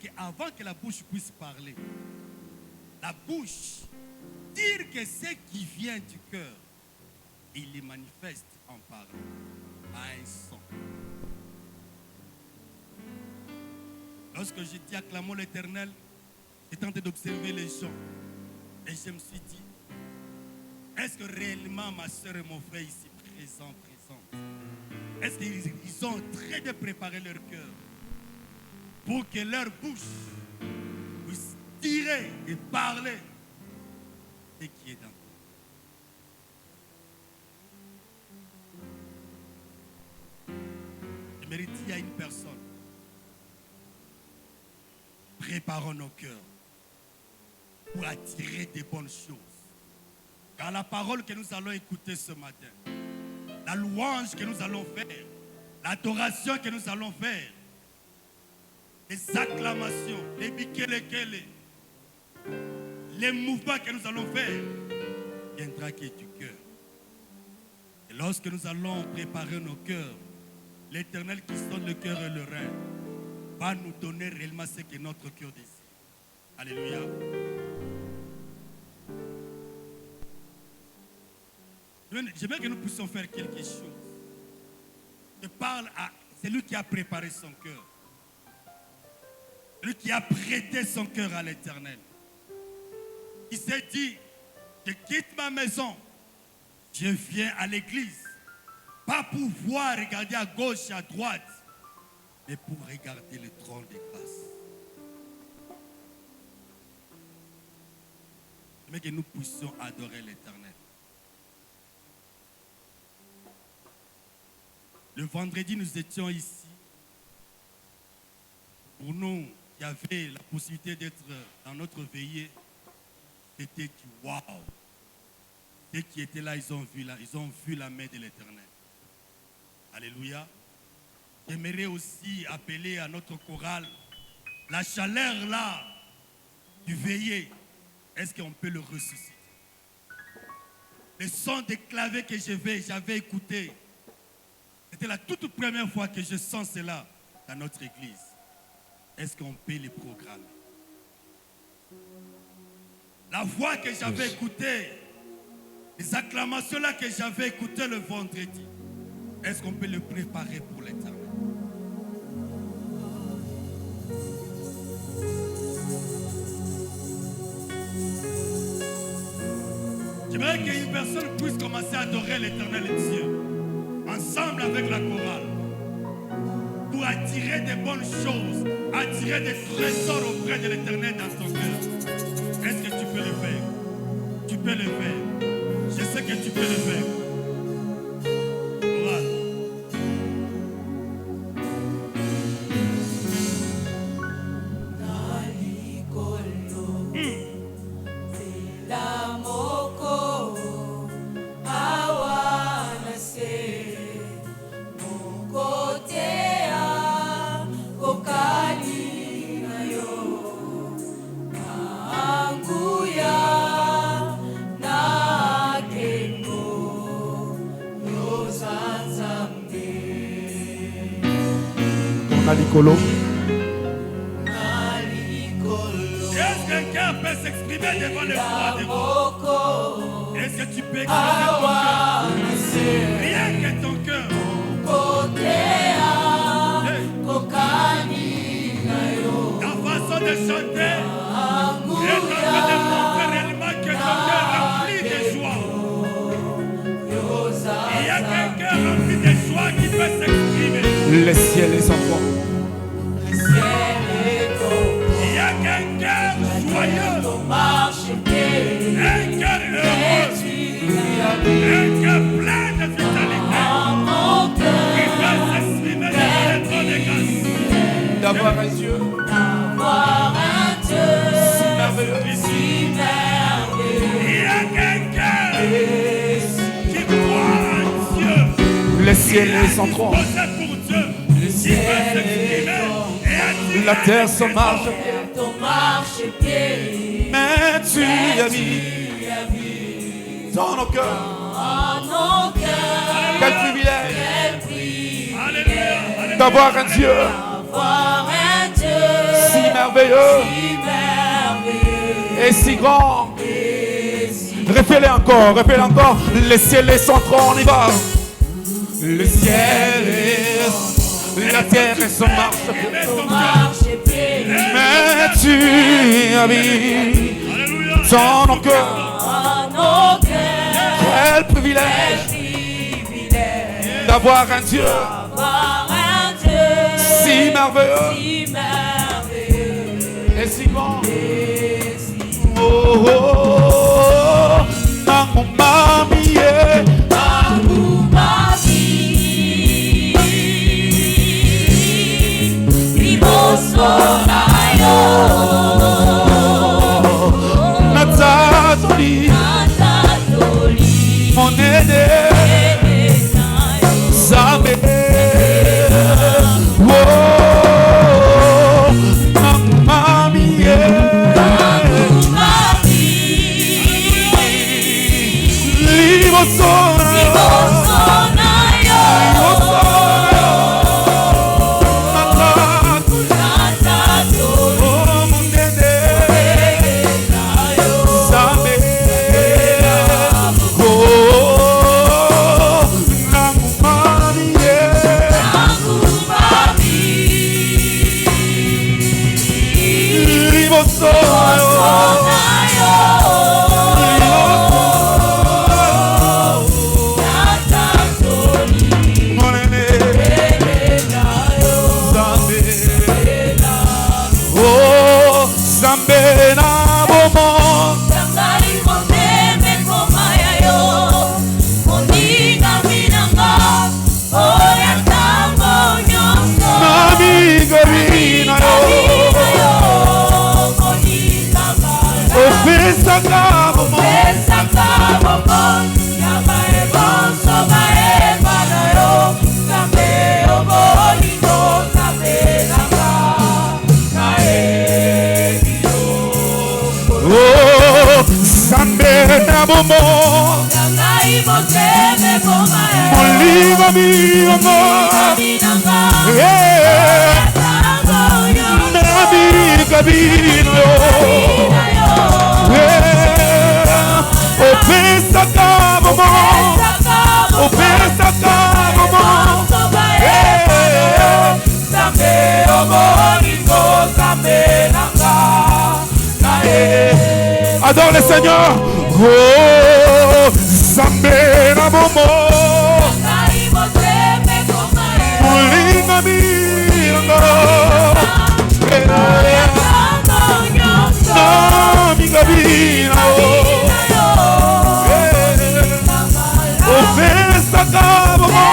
qu'avant que la bouche puisse parler, la bouche, dire que ce qui vient du cœur, il les manifeste en parlant à un son. Lorsque je dis acclamons l'Éternel, j'ai tenté d'observer les gens. Et je me suis dit, est-ce que réellement ma soeur et mon frère ici présents, est-ce qu'ils ont très bien préparé leur cœur pour que leur bouche puisse tirer et parler ce qui est dans eux? Je mérite, il y a une personne. Préparons nos cœurs pour attirer des bonnes choses. Car la parole que nous allons écouter ce matin, la louange que nous allons faire, l'adoration que nous allons faire, les acclamations, les bikelekele, les mouvements que nous allons faire, viendra qui est du cœur. Et lorsque nous allons préparer nos cœurs, l'Éternel qui sonne le cœur et le rein va nous donner réellement ce que notre cœur désire. Alléluia. J'aimerais que nous puissions faire quelque chose. Je parle à celui qui a préparé son cœur. Celui qui a prêté son cœur à l'Éternel. Il s'est dit, je quitte ma maison, je viens à l'église. Pas pour voir, regarder à gauche, à droite, mais pour regarder le trône de grâce. J'aimerais que nous puissions adorer l'Éternel. Le vendredi, nous étions ici. Pour nous qui avions la possibilité d'être dans notre veillée, c'était du waouh. Ceux qui étaient là, ils ont vu la main de l'Éternel. Alléluia. J'aimerais aussi appeler à notre chorale la chaleur là du veillée. Est-ce qu'on peut le ressusciter? Le son des claviers que j'avais écouté. C'était la toute première fois que je sens cela dans notre église. Est-ce qu'on peut les programmer? La voix que j'avais écoutée, les acclamations là que j'avais écoutées le vendredi, est-ce qu'on peut le préparer pour l'Éternel? J'aimerais qu'une personne puisse commencer à adorer l'Éternel Dieu. Ensemble avec la chorale, pour attirer des bonnes choses, attirer des trésors auprès de l'Éternel dans ton cœur. Est-ce que tu peux le faire? Tu peux le faire. Je sais que tu peux le faire. Chorale. Nalikolo. Est-ce qu'un cœur peut s'exprimer devant le roi des rois? Est-ce que tu peux exprimer ton cœur? Rien que ton cœur. Ta façon de chanter est en train de montrer réellement que ton cœur rempli de joie. Il y a qu'un cœur rempli de joie qui peut s'exprimer. Le ciel est sans toi. Il y a qu'un cœur joyeux, un cœur heureux, un cœur plein de vitalité, qui peut s'exprimer devant le trône de grâce. D'avoir un Dieu si merveilleux. Il y a qu'un cœur qui croit en Dieu. Le ciel est sans toi. Posé pour Dieu, qui peut s'exprimer et attirer La terre se marche mais tu as mis dans nos cœurs. Quel privilège Alléluia, d'avoir un Dieu si merveilleux. merveilleux et si grand. Répétez encore, répétez encore. Les ciels et son trône, on y va. Le ciel et la terre et son marche-pied. Mais tu habites dans nos cœurs. Quel privilège d'avoir un Dieu si merveilleux et si grand. Oh, oh, oh, Nangu mami, Natatoli, mon aîné, Zame, oh, Nangu mami, adore le Seigneur. Oh, Zambé na bomo. Mulinga mingo. Na minga bino. Ofensa kabomo.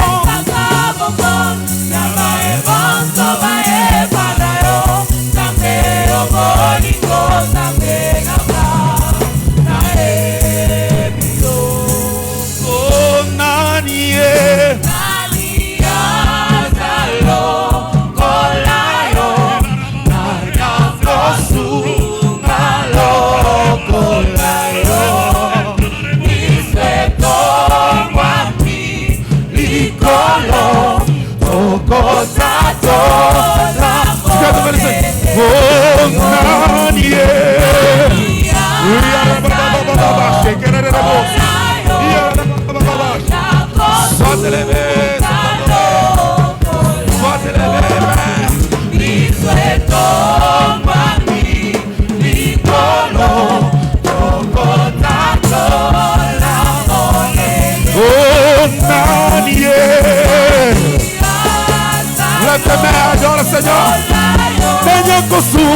Adore le Seigneur. Seigneur Kosu.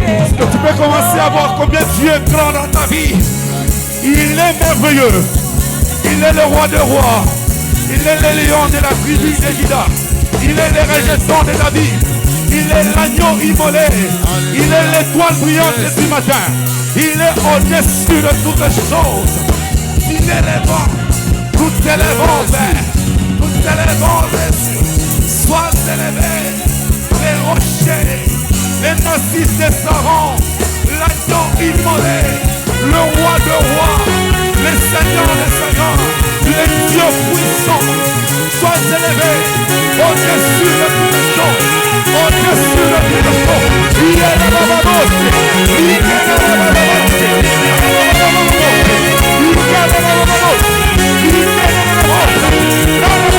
Est-ce que tu peux commencer à voir combien Dieu est grand dans ta vie? Il est merveilleux. Il est le roi des rois. Il est le lion de la tribu de Juda. Il est le régissant de la vie. Il est l'agneau immolé. Il est l'étoile brillante du matin. Il est au-dessus de toutes choses. Il est le vent. Toutes les vents verts. Toutes les vents dessus. Sois élevé. Les rochers. Les assisté Saran, l'agneau immolé, le roi de rois, les seigneurs des seigneurs, les dieux puissants, sois élevé au-dessus de toutes les choses, au-dessus de toutes les choses. Il est la bababose, il est la bababose, il est la bababose, il est la bababose, il est la bababose.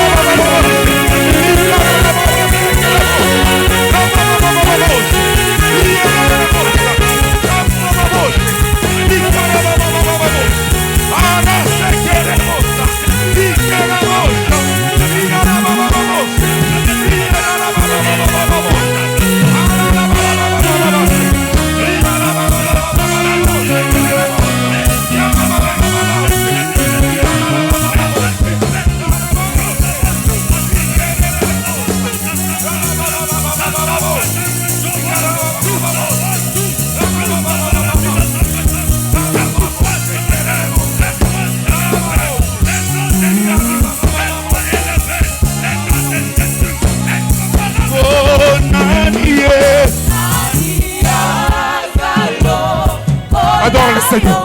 Adore le Seigneur.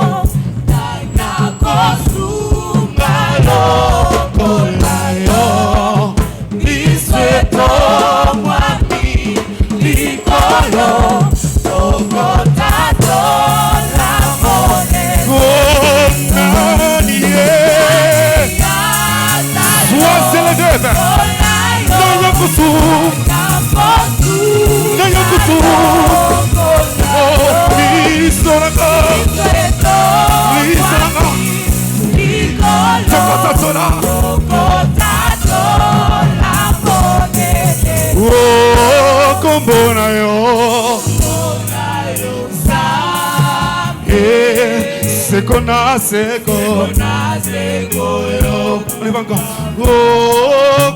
On y va encore. Oh,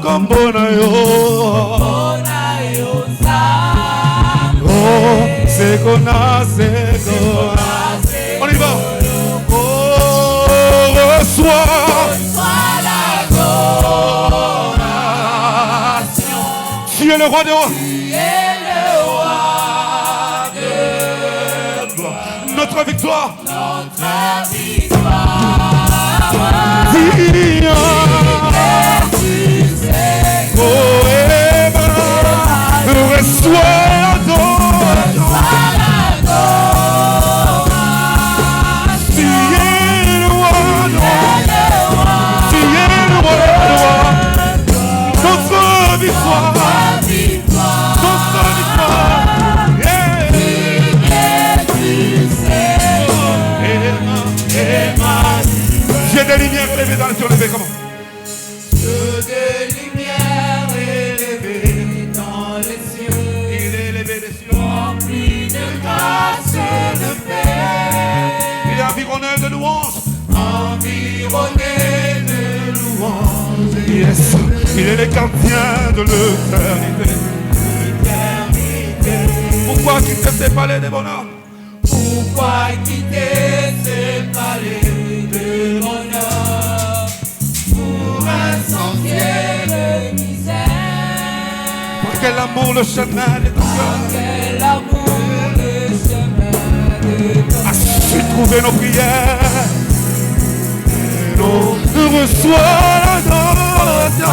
comme bon ayo. Oh, c'est qu'on a, c'est qu'on a. On y va. Oh, reçois l'adoration. Tu es le roi de rois. Tu es le roi de gloire. Notre victoire. Notre victoire. Reçois l'adoration. Tu es le roi de roi. Tu es le roi de roi. Notre victoire. Notre victoire. J'ai des lumières élevées dans les cieux. Levez comment? Des lumières élevées dans les cieux. Il est élevé des cieux. Rempli de grâce et de paix. Il est environné de louanges. Environné de louanges. Yes. Il est le gardien de l'éternité. Pourquoi quitter ces palais de bonheur? Pourquoi quitter ces palais de bonheur pour un sentier de misère? Pour quel amour le chemin de ton cœur? Pour quel amour le chemin de ton cœur? As-tu trouvé nos prières? Nous reçois l'adoration.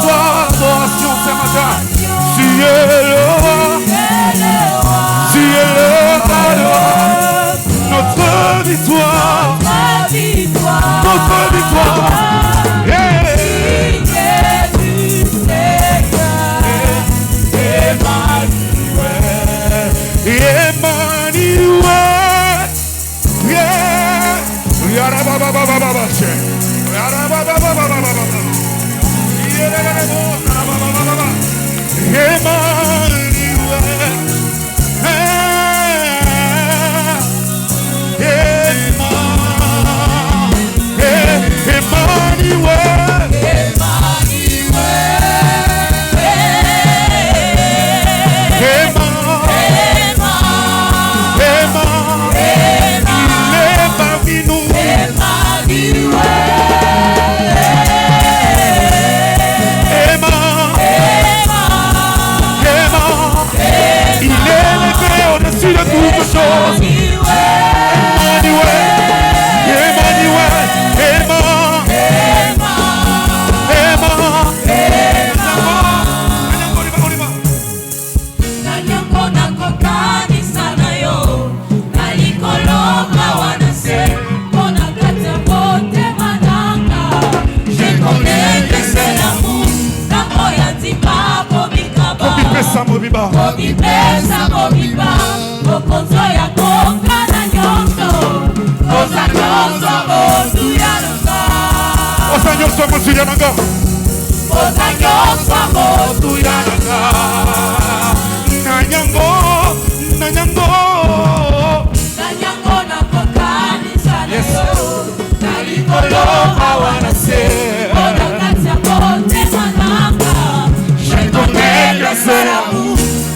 Reçois l'adoration ce matin. Tu es le roi. Tu es le roi de roi. Notre victoire. Notre victoire. Emmanuel. Komipesa mobimba. Komipesa mobimba. Mokonzo ya kokana nyonso. Oza nyonso motuyananga. Oza nyonso motuyananga. Oza nyonso motuyananga. Nanyango, nanyango. Nanyango na kokanisa na yo. Nalikolo awana se. Odakati ya kote mananga. Je connais le seramu.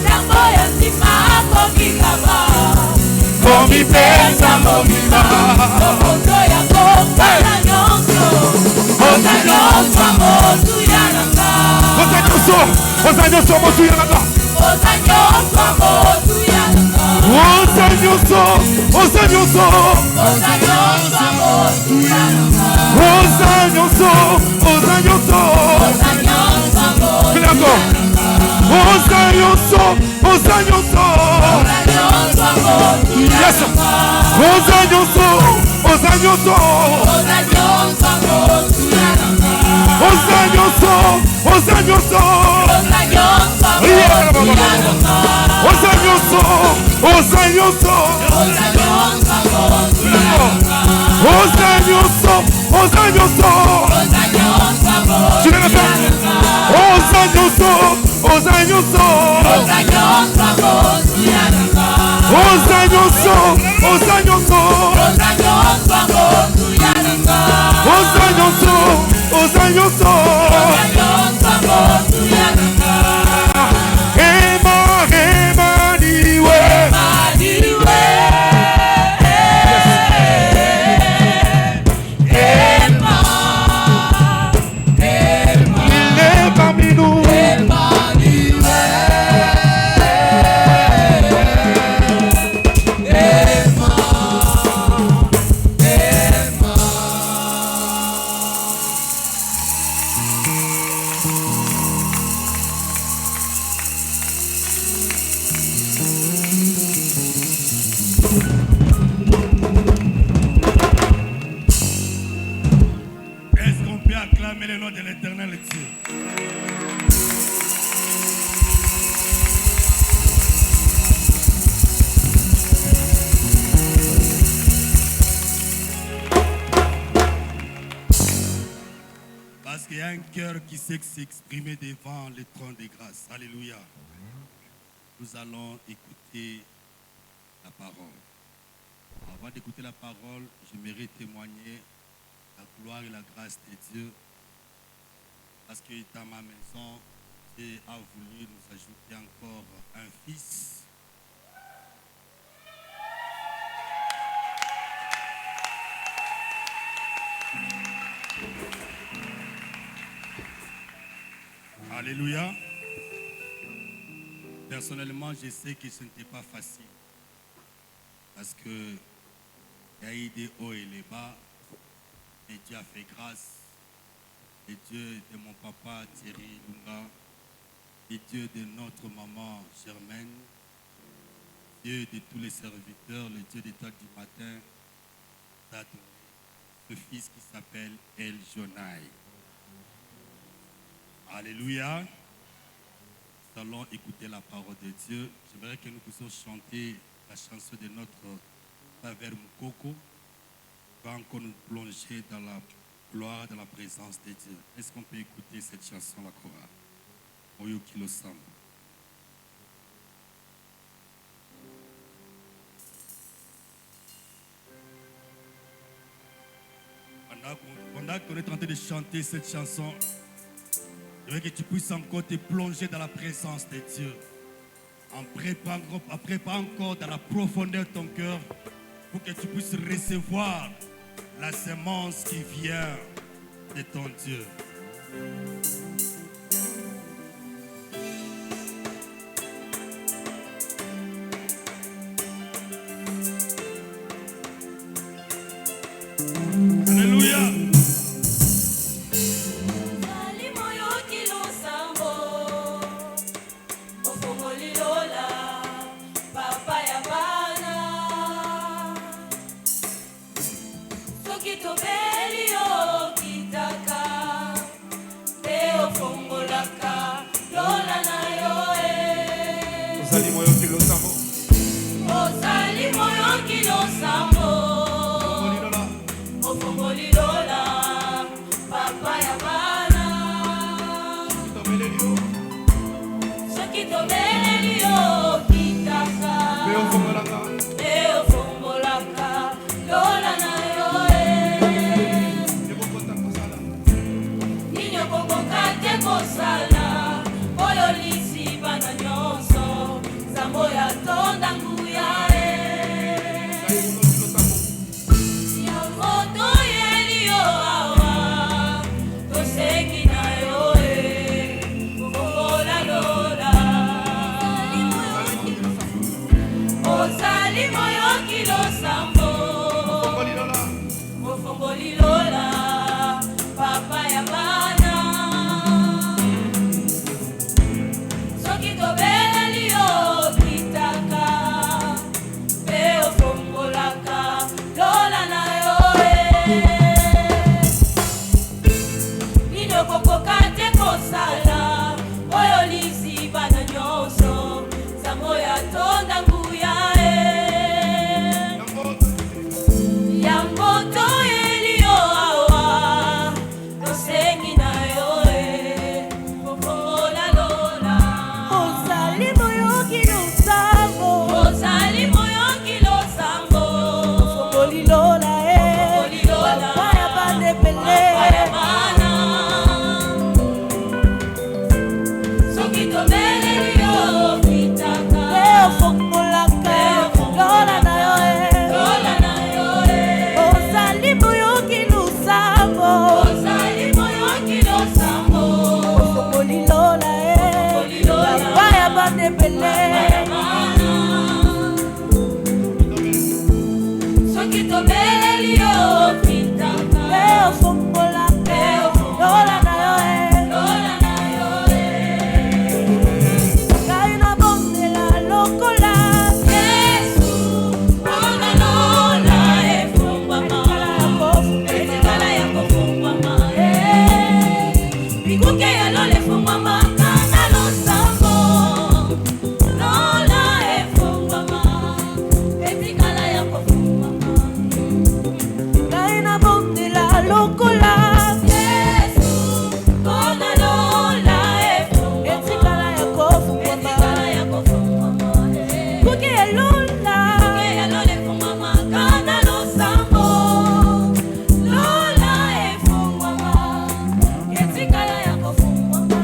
Nango ya sima komikaba. Komipesa mobimba. Mokonzo ya kokana nyonso. Oza nyonso motuyananga. Oza nyonso motuyananga. Oza nyonso motuyananga. Oza nyonso, oza nyonso. Oza nyonso motuyananga. Oza nyonso, oza nyonso. Oza nyonso motuyananga. Oza nyonso, oza nyonso. Oza nyonso motuyananga. Oza nyonso, oza nyonso. Oza nyonso motuyananga. Oza nyonso, oza nyonso. Oza nyonso motuyananga. Oza nyonso, oza nyonso. Oza nyonso motuyananga. Oza nyonso, oza nyonso. Oza nyonso motuyananga. Oza nyonso, oza nyonso. Oza nyonso motuyananga. Oza nyonso, oza nyonso. Oza nyonso motuyananga. Oza nyonso, oza nyonso. Oza nyonso motuyananga. Ema, ema niwe. Madiwe. Ema. Ema. Il est parmi nous. Madiwe. Est-ce qu'on peut acclamer le nom de l'Éternel Dieu? Parce qu'il y a un cœur qui sait s'exprimer devant le trône de grâce. Alléluia. Nous allons écouter la parole. Avant d'écouter la parole, j'aimerais témoigner la gloire et la grâce de Dieu. Parce que dans ma maison, Dieu a voulu nous ajouter encore un fils. Alléluia. Personnellement, je sais que ce n'était pas facile. Parce que il y a eu des hauts et des bas. Et Dieu a fait grâce. Et Dieu de mon papa Thierry Lunga. Et Dieu de notre maman Germaine. Dieu de tous les serviteurs, le Dieu d'étoile du matin, t'a donné ce fils qui s'appelle El Jonai. Alléluia. Nous allons écouter la parole de Dieu. J'aimerais que nous puissions chanter la chanson de notre Frère Moukoko. Va encore nous plonger dans la gloire, dans la présence de Dieu. Est-ce qu'on peut écouter cette chanson, la chorale? Oyo Kilo Samba. Pendant qu'on est en train de chanter cette chanson, je veux que tu puisses encore te plonger dans la présence de Dieu. En préparant encore dans la profondeur de ton cœur pour que tu puisses recevoir la semence qui vient de ton Dieu. Alléluia. Kitobeli o kitaka soki tobeleli yo kitaka mpe ofongolaka lola na yo nini okokoka te kosala oyo lisi bana nyonso nzambo ya tonda nguya yango toyeli yo awa tosengi na yo ofongola lola ozali moyoki losambo ofongoli lola papa ya bana soki tobeleli yo kitaka mpe ofongolaka lola na yo nini okokoka te kosala oyo lisi bana nyonso nzambo ya tonda nguya yango toyeli yo awa tosengi na yo ofongola lola ozali moyoki losambo ofongoli lola papa ya bandepele soki tobeleli yo kitaka ofongolaka lola na yo ozali moyoki losambo ofongoli lola papa ya bandepele soki tobeleli yo kitaka ofongolaka lola na yo ngai nabondela lokola Yesu mpona lola efungwama etikala ya kofungwama bikuke ya lola efungwama kana losambo lola efungwama etikala ya kofungwama ngai nabondela lokola Yesu mpona lola efungwama etikala ya kofungwama kuke ya lola efungwama kana losambo lola efungwama etikala ya kofungwama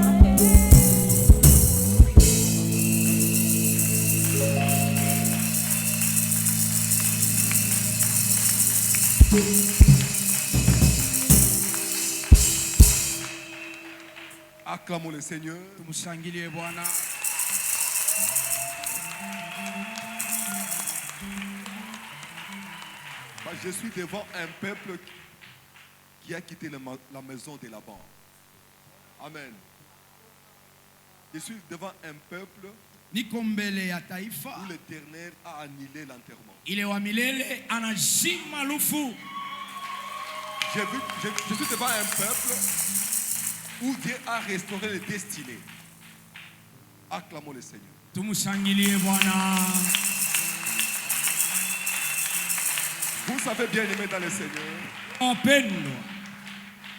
Acclamons le Seigneur. Tumshangilie Bwana. Je suis devant un peuple qui a quitté la maison de Laban. Amen. Je suis devant un peuple Niko mbele ya taifa où l'Éternel a annulé l'enterrement. ile wa milele anazima lufu. Je suis devant un peuple où Dieu a restauré les destinées. Acclamons le Seigneur. Tumshangilie Bwana. Vous savez bien aimer dans le Seigneur. Wapendwa,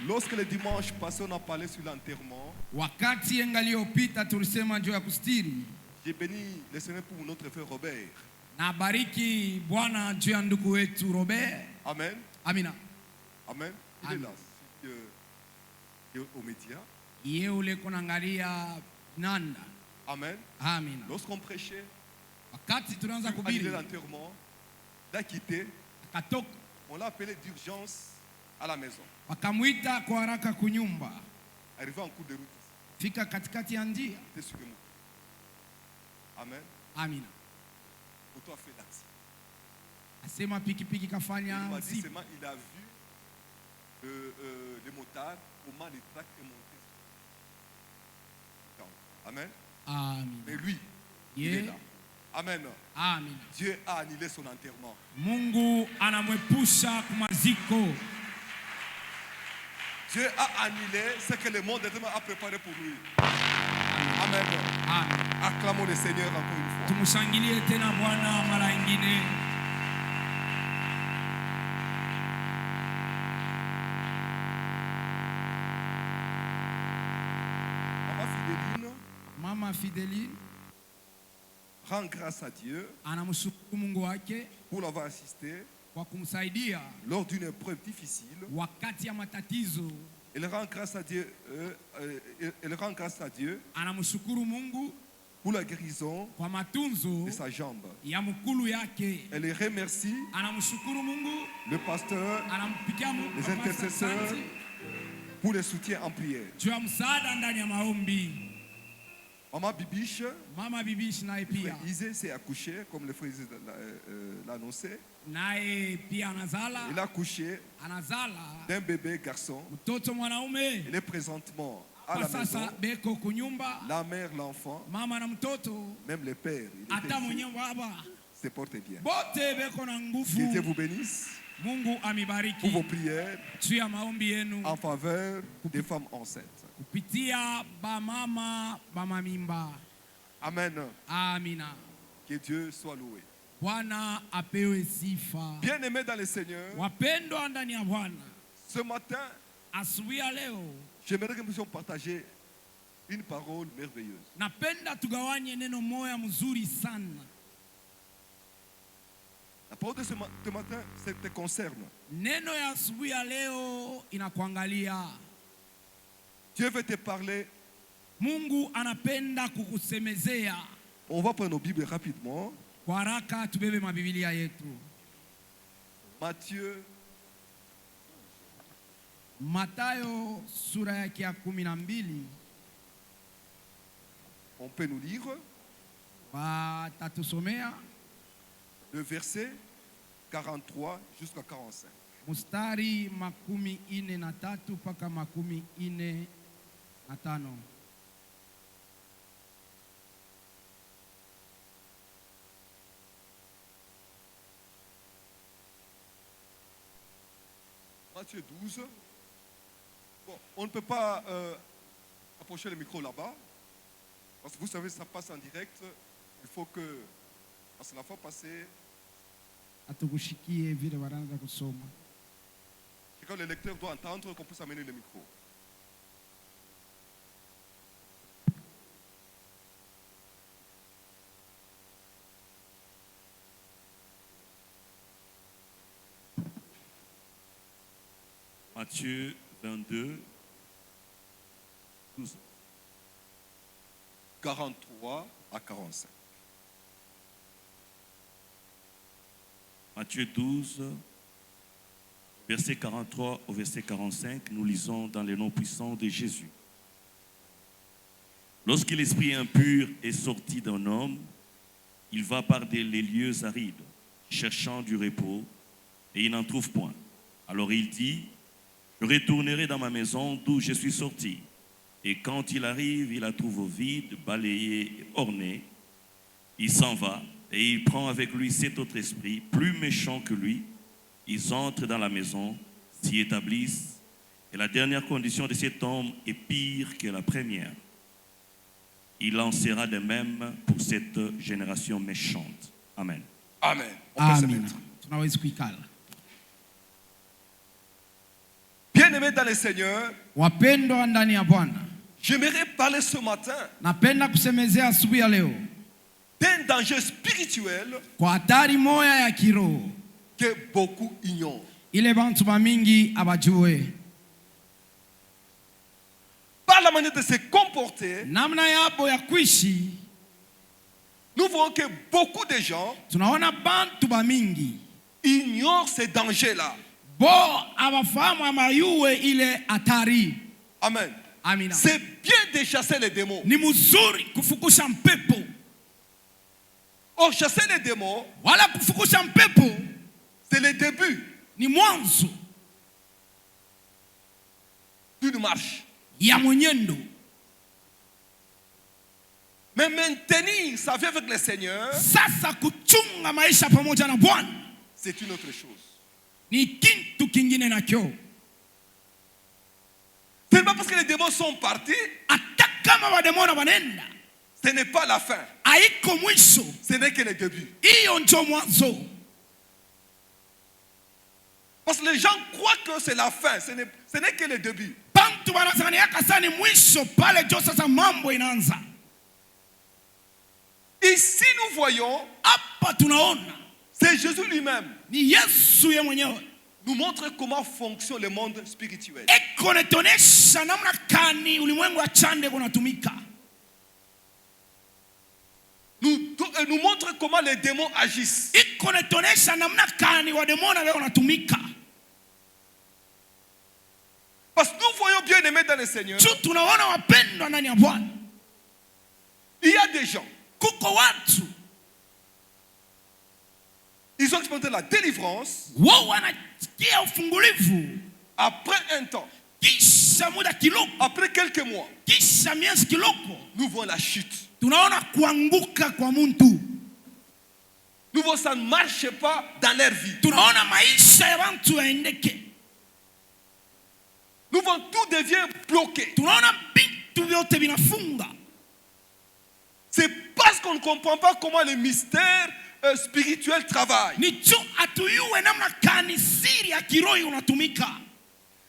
Lorsque le dimanche passé, on a parlé sur l'enterrement. wakati yangaliopita tulisema juu ya kustiri. J'ai béni le Seigneur pour notre frère Robert. Na bariki Bwana juu ya ndugu wetu Robert. Amen. Amina. Amen. Il Amen. est là. Il est au média. Yeye ule kunaangalia nanda. Amen. Amina. Lorsqu'on prêchait, Wakati tunaanza annulé kuhubiri l'enterrement, l'a quitté, akatoka, on l'a appelé d'urgence à la maison. wakamwita kwa haraka kunyumba. Arrivé en cours de route, Fika katikati ya njia. il était sur le mot. Amen. Amina. Auto a fait l'accident. Asema pikipiki Il kafanya m'a dit msiba. seulement il a vu les motards, comment les tracts est monté. Amen. Mais Amina. lui, il est Ye. là. Amen. Amina. Dieu a annulé son enterrement. Mungu anamwepusha kumaziko. Dieu a annulé ce que le monde a préparé pour lui. Amen. Amen. Acclamons le Seigneur encore une fois. Tumshangilie tena Bwana mara nyingine. On va finir Mama Fideline rend grâce à Dieu anamshukuru Mungu wake pour l'avoir assisté kwa kumsaidia lors d'une épreuve difficile. wakati ya matatizo. Elle rend grâce à Dieu, Anamshukuru Mungu pour la guérison kwa matunzo de sa jambe. ya mkulu yake. Elle remercie Anamshukuru Mungu, le pasteur, anampigia Mungu les intercesseurs pour le soutien en prière. juu ya msaada ndani ya maombi. Maman Bibiche, Mama Bibishi naye pia Isée s'est accouché, comme le frère l'a annoncé. naye pia anazala, Il a accouché d'un bébé garçon. mtoto mwanaume. Il est présentement à Kwa la maison. sasa beko kunyumba, La mère, l'enfant, mama na mtoto, même le père, il hata était mwenye ici, baba se porte bien. bote beko na Que Dieu nguvu. vous bénisse Mungu pour amibariki vos prières juu ya maombi yenu en faveur des femmes enceintes. kupitia bamama bamamimba. Amen. Amina. Que Dieu soit loué. Bwana apewe sifa. Bien-aimés dans le Seigneur, Wapendwa ndani ya Bwana, ce matin, asubuhi ya leo j'aimerais que nous puissions partager une parole merveilleuse. napenda tugawanye neno moya mzuri sana. La parole de ce matin, ça te concerne. Neno ya asubuhi ya leo inakuangalia. Dieu veut te parler. Mungu anapenda kukusemezea. On va prendre nos Bibles rapidement. Kwa haraka tubebe mabibilia yetu. Matthieu, Mathayo sura yake ya 12. on peut nous lire Watatusomea le verset 43 jusqu'à 45. mstari 43 mpaka 45. Matthieu 12. Bon, on ne peut pas approcher le micro là-bas. Parce que vous savez, ça passe en direct. Il faut que, parce que la fois passée, Atukushikie vile wanaanza kusoma. quand le lecteur doit entendre, qu'on puisse amener le micro. Matthieu 22, 12. 43 à 45. Matthieu 12, verset 43 au verset 45, nous lisons dans le nom puissant de Jésus. Lorsque l'esprit impur est sorti d'un homme, il va par les lieux arides, cherchant du repos, et il n'en trouve point. Alors il dit, je retournerai dans ma maison d'où je suis sorti. Et quand il arrive, il la trouve vide, balayée, ornée. Il s'en va et il prend avec lui 7 autres esprits, plus méchants que lui. Ils entrent dans la maison, s'y établissent. Et la dernière condition de cet homme est pire que la première. Il en sera de même pour cette génération méchante. Amen. Amen. On peut se Amina. mettre. Tunaweza kuikala. Bien-aimés dans le Seigneur, Wapendwa ndani ya Bwana, j'aimerais parler ce matin napenda kusemezea asubuhi ya leo d'un danger spirituel kwa hatari moya ya kiroho que beaucoup ignorent. ile bantu bamingi abajue. Par la manière de se comporter, Namna yabo ya kuishi, nous voyons que beaucoup de gens tunaona bantu bamingi ignorent ces dangers-là. bo abafahamu amayue ile hatari. Amen. Amina. C'est bien de chasser les démons. Ni mzuri kufukusha mpepo, Or, chasser les démons, wala kufukusha mpepo c'est le début ni mwanzo d'une marche. ya mwenyendo. Mais maintenir sa vie avec le Seigneur, Sasa kuchunga maisha pamoja na Bwana c'est une autre chose. ni kitu kingine nakyo. Ce n'est pas parce que les démons sont partis, Hata kama wademona wanenda, ce n'est pas la fin. haiko mwisho, Ce n'est que le début. hiyo ndio mwanzo. Parce que les gens croient que c'est la fin. Ce n'est que le début. Bantu wanazaniaka sana ni mwisho, pale jo sasa mambo inaanza. Ici, nous voyons, Hapa tunaona c'est Jésus lui-même ni Yesu ye mwenyewe nous montre comment fonctionne le monde spirituel. eko netuonesha namna kani ulimwengu wa chande kunatumika. Nous montre comment les démons agissent. Iko netuonesha namna kani wademona wao wanatumika. Parce que nous voyons bien aimés dans le Seigneur. Tu tunaona wapendwa ndani ya Bwana. Il y a des gens, Kuko watu ils ont expérimenté la délivrance wao wanasikia ufungulivu après un temps, kisha muda kiloko, après quelques mois, kisha miezi kiloko nous voyons la chute. tunaona kuanguka kwa mtu. Nous voyons ça ne marche pas dans leur vie. Tunaona maisha ya watu yaendeke. Nous voyons tout devient bloqué. Tunaona vitu vyote vinafunga. C'est parce qu'on ne comprend pas comment le mystère spirituel travaille. Ni tu atuyue namna kani siri ya kiroho unatumika.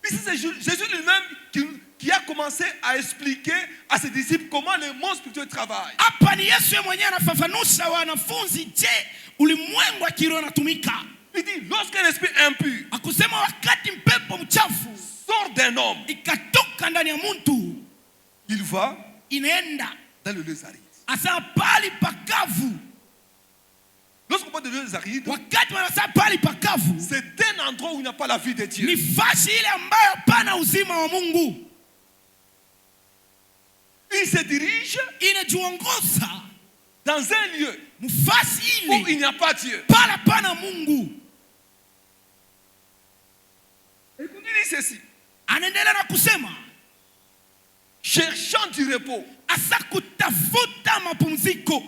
Ici, c'est Jésus lui-même qui a commencé à expliquer à ses disciples comment le monde spirituel travaille. Hapa ni Yesu mwenyewe anafafanusha wanafunzi je, ulimwengu wa kiroho unatumika. Il dit, lorsqu'un esprit impur Akusema wakati mpepo mchafu sort d'un homme, ikatoka ndani ya mtu, il va inaenda dans le lieu aride. asa pali pakavu. Lorsqu'on parle de lieux arides, Wakati wanasema pali pakavu, c'est un endroit où il n'y a pas la vie de Dieu. ni fasi ile ambayo pana uzima wa Mungu. Il se dirige Inajuongoza dans un lieu mfasi où il ile n'y a pas Dieu. pala pana Mungu. Et il dit ceci, Anaendelea na kusema cherchant du repos. asa kutafuta mapumziko.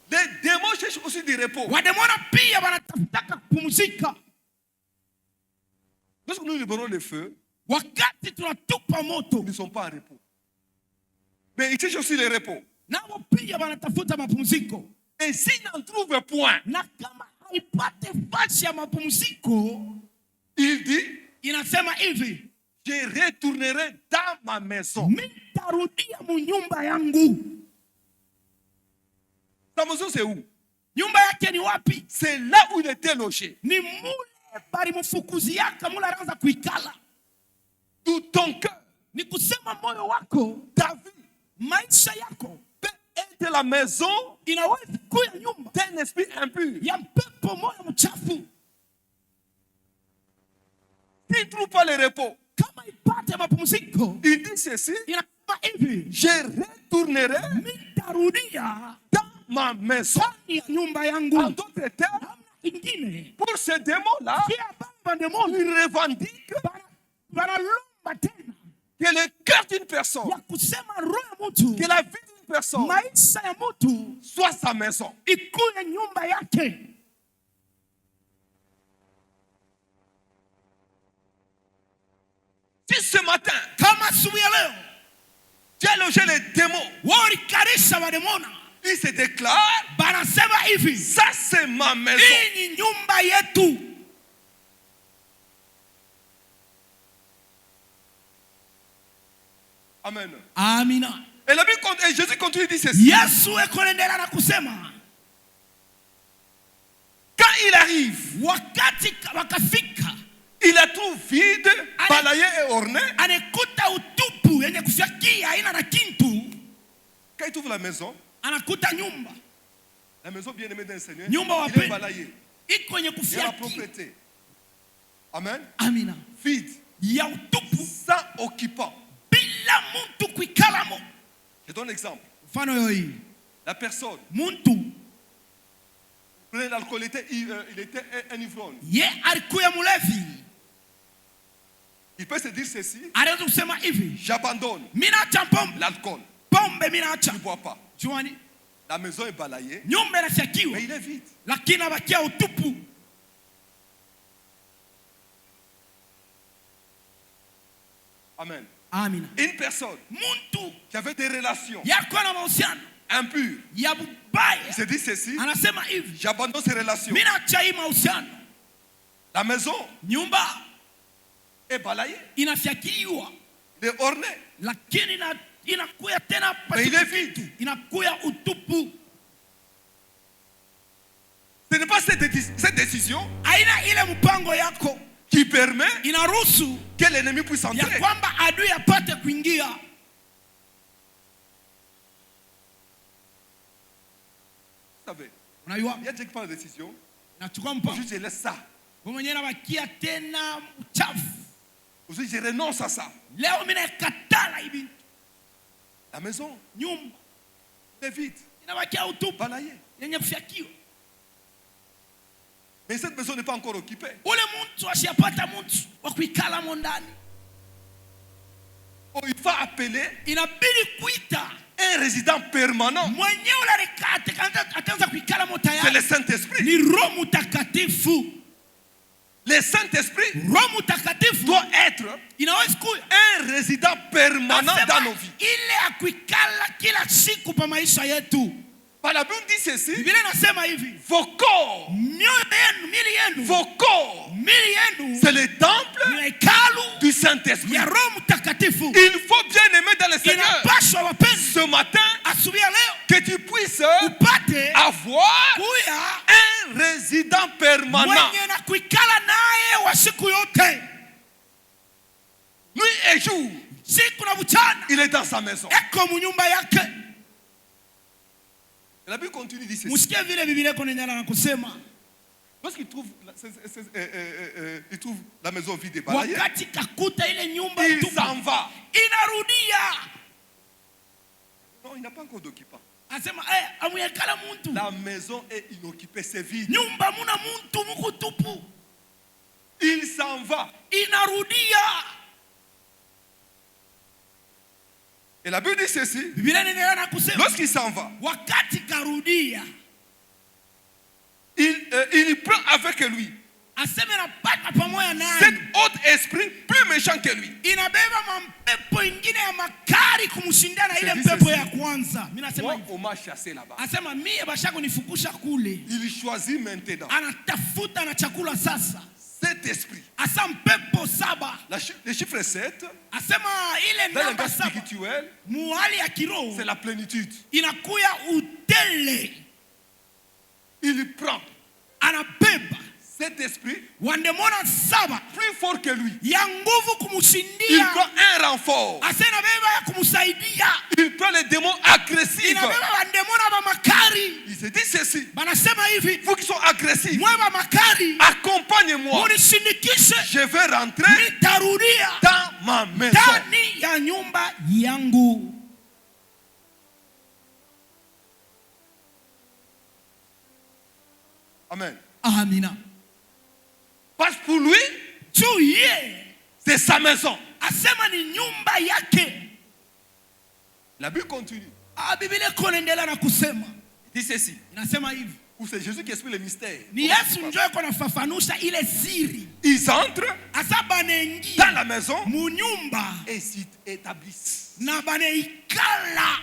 Les démons cherchent aussi du repos. Wademona pia wanatafutaka kupumzika. Lorsque nous libérons le feu, Wakati tunatupa moto, ils ne sont pas en repos. Mais ils cherchent aussi le repos. nao pia wanatafuta mapumziko. Et s'ils n'en trouvent point, Na kama haipate fasi ya mapumziko, il dit, inasema hivi, je retournerai dans ma maison. mitarudia mu nyumba yangu. Sa maison, c'est où? Nyumba yake ni wapi? C'est là où il était logé. Ni mule bali mfukuziaka mule anaanza kuikala. Tout ton cœur, Ni kusema moyo wako, ta vie, maisha yako peut être la maison inaweza kuwa nyumba d'un esprit impur. ya mpepo moyo mchafu. S'il ne trouve pas le repos, Kama ipate mapumziko, il dit ceci, inasema hivi, je retournerai mitarudia dans ma maison. ndani ya nyumba En yangu. d'autres termes, Namna ingine, pour ce démon-là, kia bamba demoni il revendique banalomba tena que le cœur d'une personne, ya kusema roho ya mtu, que la vie d'une personne maisha ya mtu soit sa maison. ikuye nyumba yake. Si ce matin, Kama asubuhi ya leo tu as logé les démons, walikarisha wademona, il se déclare, banasema hivi, ça c'est ma maison. hii ni nyumba yetu. Amen. Amina. Et, et Jésus continue de dire ceci. Yesu eko naendelea na kusema, Quand il arrive, wakati wakafika, il la trouve vide, balayée et ornée. anakuta utupu yenye kufyakia haina na kintu. Quand il trouve la maison Anakuta nyumba, bien aimée d'un Seigneur, nyumba il est wapendwa, balayé. iko yenye Il y a la kufyakia. propreté. Amen. Amina. Vide, Ya utupu sans occupant. bila muntu kuikalamo. Je donne un exemple. Mfano yoyi, La personne muntu prenait l'alcool, il était un ivrogne. ye alikuya mulevi, Il peut se dire ceci, anaweza kusema hivi, j'abandonne minaacha pombe, l'alcool, pombe minaacha. je ne bois pas. Juani, La maison est balayée, nyumba inafyakiwa, mais il est vide. lakini abakia utupu. Amen. Amina. Une personne Muntu qui avait des relations yako na mahusiano impures, ya il bubaya, se dit ceci, anasema hivi, j'abandonne ces relations. minaacha hii mahusiano. La maison Nyumba est balayée, inafyakiwa, elle est ornée, lakini inakuya tena mais il est vide. inakuya utupu. Ce n'est pas cette décision Aina ile mpango yako qui permet inaruhusu que l'ennemi puisse ya entrer. kwamba adui apate kuingia. Vous savez, Unajua? il y a Dieu qui prend la décision. Nachukua mpango. Aujourd'hui, je laisse ça. Wewe mwenyewe unabakia tena uchafu. Aujourd'hui, je renonce à ça. Leo mimi nakatala hivi. La maison Nyumba est vide, inabakia utupu balayée. yenye kufyakiwa. Mais cette maison n'est pas encore occupée. Ule mtu asiyapata mtu wa kuikala mo ndani. Oh, il va appeler Inabidi kuita un résident permanent. mwenyewe ule rekate ataanza kuikala mo C'est le tayari. Saint-Esprit. Ni Roho Mtakatifu. Le Saint-Esprit Roho Mtakatifu doit être inaweza kuwa un résident permanent dans nos vies. ile ya kuikala kila siku pa maisha yetu. Par la Bible dit ceci, Biblia inasema hivi, vos corps, mioyo yenu, mili yenu, vos corps, mili yenu c'est le temple ni hekalu du Saint-Esprit. ya Roho Mtakatifu. Il faut bien aimer dans le Seigneur Inapaswa wapenzi, ce matin asubuhi ya leo que tu puisses upate avoir kuya un résident permanent. mwenye na kuikala naye wa siku yote, Nuit et jour, siku na mchana, il est dans sa maison. eko munyumba yake. Et la Bible continue dit ceci. Musikie vile Biblia iko nenda na kusema, Lorsqu'il trouve, il trouve la maison vide et balayée, wakati kakuta ile nyumba il tupu, s'en va. inarudia Non, il n'a pas encore d'occupant. asema amuyekala muntu La maison est inoccupée, c'est vide. nyumba muna muntu muku tupu, Il s'en va. inarudia. Et la Bible dit ceci. Biblia inaendelea na kusema, Lorsqu'il s'en va, wakati karudia, il prend avec lui aseme napata pamoja cet naye, autre esprit plus méchant que lui. inabeba mampepo ingine ya makari kumshindana ile C'est pepo dit ya kwanza. Mimi nasema Moi, hivi, on m'a chassé là-bas. asema mie bashako nifukusha kule, Il choisit maintenant anatafuta na chakula sasa. cet esprit. Asa mpepo saba, Le chiffre 7, asema ile dans le namba cas saba spirituel, muhali ya kiroho c'est la plénitude. inakuya utele, Il prend anabeba cet esprit wandemona saba plus fort que lui. ya nguvu Il kumshindia, prend un renfort. asa inabeba ya kumsaidia, Il prend les démons agressifs. inabeba wandemona ba makari. Il se dit ceci. Banasema hivi, Vous qui sont agressifs, mwe ba makari accompagnez-moi. munishindikishe, Je vais rentrer nitarudia dans ma maison. ndani ya nyumba yangu. Amen. Amina. Parce que pour lui, Juu ye c'est sa maison. asema ni nyumba yake. La Bible continue. Biblia iko inaendelea na kusema, Il dit ceci. inasema hivi, Ou c'est Jésus qui explique le mystère. ni Yesu ndio iko nafafanusha ile siri. Ils entrent Asa dans banaingia la maison mu nyumba et s'y établissent. na banaikala.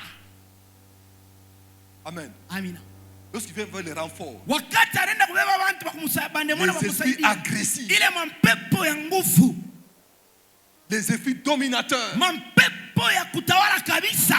Amen. Amina. Lorsqu'il vient voir les renforts, Wakati anaenda kubeba bantu bakumsaidia, les esprits agressifs, ile mampepo ya nguvu, les esprits dominateurs, mampepo ya kutawala kabisa,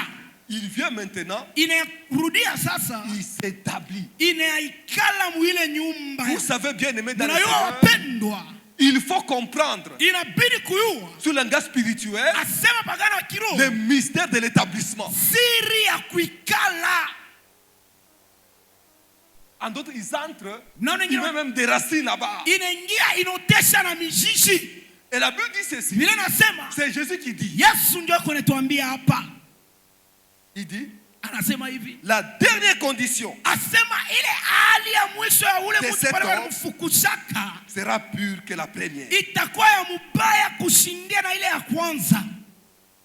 il vient maintenant, inarudia sasa, il s'établit. inaikala mu ile nyumba. Vous savez bien aimé dans le Unajua Seigneur, wapendwa, il faut comprendre inabidi kuyua sur le langage spirituel asema pagana wa kiroho le mystère de l'établissement. siri ya kuikala. En d'autres, ils entrent, Non, ils mettent même des racines là-bas. inaingia inotesha na mizizi. Et la Bible dit ceci. Biblia nasema, C'est Jésus qui dit. Yesu ndio kunatuambia hapa, Il dit, anasema hivi, la dernière condition asema ile hali ya mwisho ya ule De mtu cet pale homme. walimfukushaka sera pure que la première. itakuwa ya mubaya kushindia na ile ya kwanza.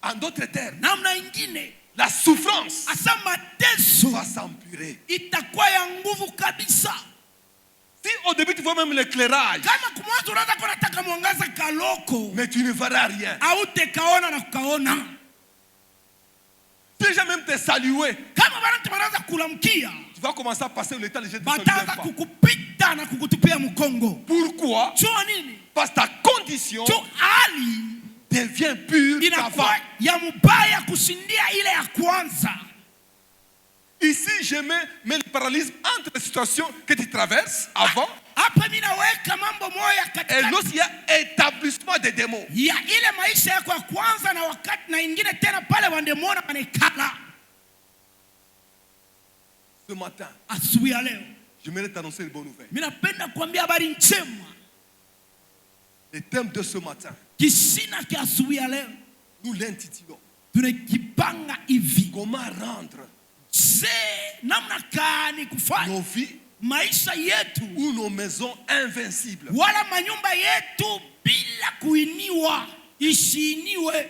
En d'autres termes, Namna ingine, la souffrance asa mateso va s'empurer. itakuwa ya nguvu kabisa. Si au début tu vois même l'éclairage, Kama kumwanzo unaweza kuwa unataka mwangaza kaloko, mais tu ne verras rien. au tekaona na kukaona. Si j'ai même te salué, Kama bantu wanaanza kulamkia, tu vas commencer à passer le temps, les gens ne te saluent bataanza pas. kukupita na kukutupia mkongo. Pourquoi? Jua nini? Parce que ta condition Tu hali devient pure inakuwa qu'avant. ya mubaya kushindia ile ya kwanza. Ici, Ici, je mets le parallélisme entre les situations que tu traverses avant hapa mimi naweka mambo moja et katika lorsqu'il y a établissement des démons. ya ile maisha yako ya kwanza na wakati na ingine tena pale wandemona wanekala. Ce matin, Asubuhi ya leo j'aimerais t'annoncer une bonne nouvelle. mimi napenda kuambia habari njema. Le thème de ce matin, Kisina kia asubuhi ya leo nous l'intitulons tunakipanga hivi: comment rendre namna gani kufanya nos vies maisha yetu ou nos maisons invincibles. wala manyumba yetu bila kuiniwa isiiniwe.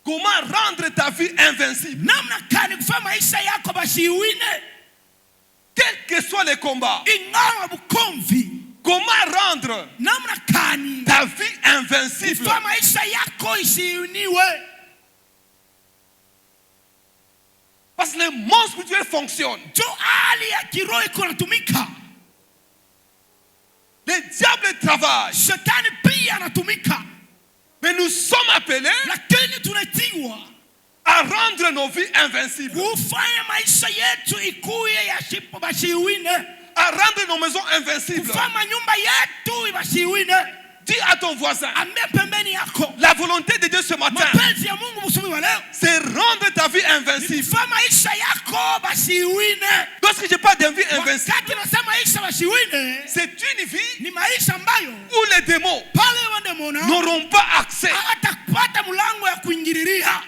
Comment rendre ta vie invincible, Namna gani kufanya maisha yako basiiwine quels que soient les combats. ingawa bukomvi. Comment rendre Namna gani ta vie invincible. kufanya maisha yako isiiniwe. Parce que le monde spirituel fonctionne. Jo hali ya kiroho iko natumika, Le diable travaille. shetani pia anatumika, Mais nous sommes appelés lakini tunatiwa à rendre nos vies invincibles. kufanya maisha yetu ikuye yashipo basiiwine, À rendre nos maisons invincibles. kufanya nyumba yetu basiiwine. Dis à ton voisin, Ambia pembeni yako, la volonté de Dieu ce matin, mapenzi ya Mungu msubuhi wa leo c'est rendre ta vie invincible. kufanya maisha yako basiiwine. Lorsque je parle d'une vie invincible, Wakati nasema maisha basiiwine, c'est une vie ni maisha ambayo où les démons pale wandemona n'auront pas accès. hawatapata mlango ya kuingililia.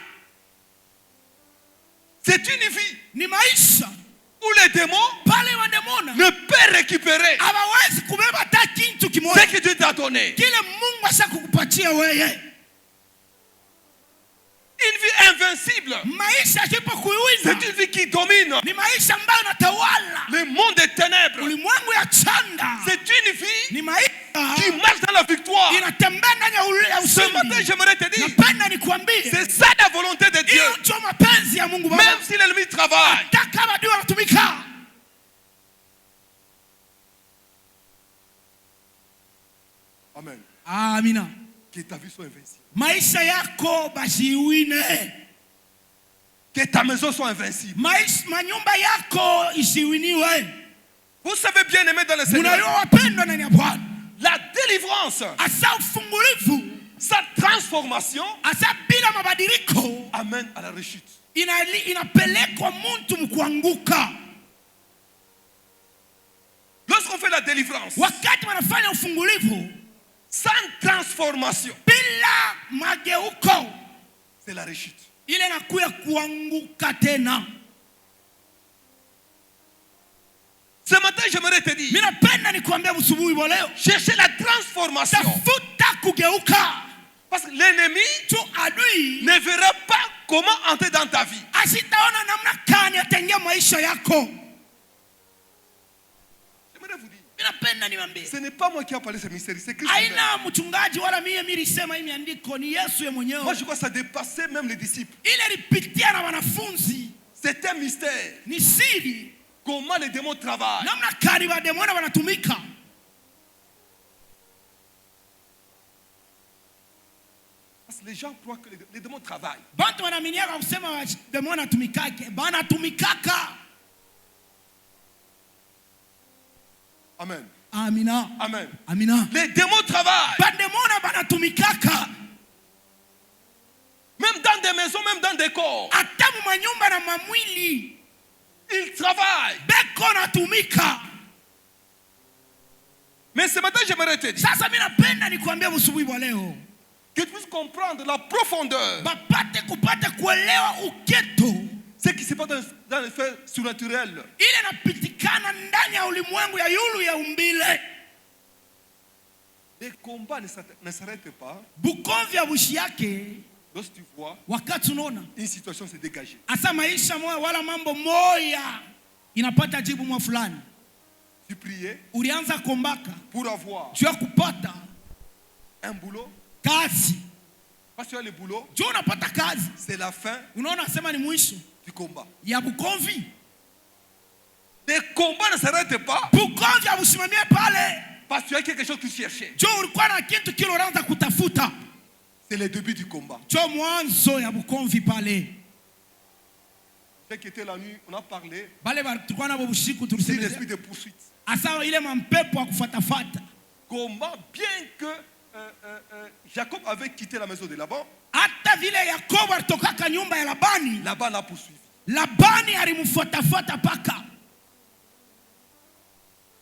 C'est une vie Ni maisha où les démons pale wandemona ne peuvent récupérer hawawezi kubeba hata kitu ce kimoja que Dieu t'a donné. kile Mungu ashakukupatia wewe. Une vie invincible, Maisha c'est asipokuiwina une vie qui domine ni maisha ambayo inatawala le monde des ténèbres. ulimwengu ya chanda. C'est une vie Ni maisha qui marche dans la victoire. inatembea ndani ya Ce matin, ushindi. j'aimerais te dire, Napenda nikwambie, c'est ça la volonté de Dieu. hiyo ndio mapenzi ya Mungu Baba. Même si l'ennemi travaille, Hata kama ndio anatumika. amen, Amina. que ta vie soit invincible. Maisha yako basiiwine. Que ta maison soit invincible. Manyumba yako isiwiniwe. Vous savez bien aimer dans le Munajua Seigneur, wapendwa ndani ya Bwana, la délivrance, asa ufungulivu, sa transformation asa bila mabadiliko amène à la rechute. inapelekwa mtu mkuanguka. Lorsqu'on fait la délivrance, Wakati wanafanya ufungulivu sans transformation, bila mageuko, c'est la rechute. ile inakuya kuanguka tena. Ce matin, j'aimerais te dire, Mimi napenda nikwambia usubuhi wa leo, cherchez la transformation. tafuta kugeuka. Parce que l'ennemi Tu adui ne verra pas comment entrer dans ta vie. asitaona namna gani ataingia maisha yako. J'aimerais vous dire, Mimi napenda niwaambie, ce n'est pas moi qui ai parlé de ce mystère, c'est Christ. lui-même. aina mchungaji wala mimi nilisema hii andiko, ni Yesu Moi, mwenyewe. je crois que ça dépassait même les disciples. Ile ilipitia na wanafunzi, C'est un mystère. ni siri Comment les démons travaillent. namna gani wademona wanatumika. Parce que les gens croient que les démons travaillent. Bantu wanaaminiaka kusema wademona tumikake, banatumikaka. Amen. Amina. Amen. Amina. Les démons travaillent. Bademona banatumikaka. Même dans des maisons, même dans des corps. Hata mu manyumba na mamwili Ils travaillent. beko natumika. Mais ce matin, j'aimerais te dire Sasa mimi napenda nikwambie usubuhi wa leo, que tu puisses comprendre la profondeur. bapate kupata kuelewa uketo Ce qui se passe dans les faits surnaturels. ile napitikana ndani ya ulimwengu ya yulu ya umbile. Les combats ne s'arrêtent pas Bukomvi ya bushi yake, lorsque tu vois wakati unaona une situation se dégager. asa maisha moya wala mambo moya inapata jibu mwa fulani. Tu priais Ulianza kombaka pour avoir juu ya kupata un boulot. kazi, Parce que le boulot, juu unapata kazi, c'est la fin unaona sema ni mwisho du combat. ya Bukomvi. Les combats ne s'arrêtent pas Bukomvi ya busimamie pale parce qu'il y a quelque chose que tu cherchais. juu ulikuwa na kitu kile unaanza kutafuta. C'est le début du combat. Juu mwanzo ya Bukomvi pale. Dès qu'il était la nuit, on a parlé Bale tulikuwa nabo bushiku de tulisemeza. l'esprit de poursuite. Asa ile mampepo ya kufuatafuata. Comment, bien que Jacob avait quitté la maison de Laban, Hata vile Yakobo alitokaka nyumba ya Labani, Laban l'a poursuivi. Labani alimfuatafuata paka.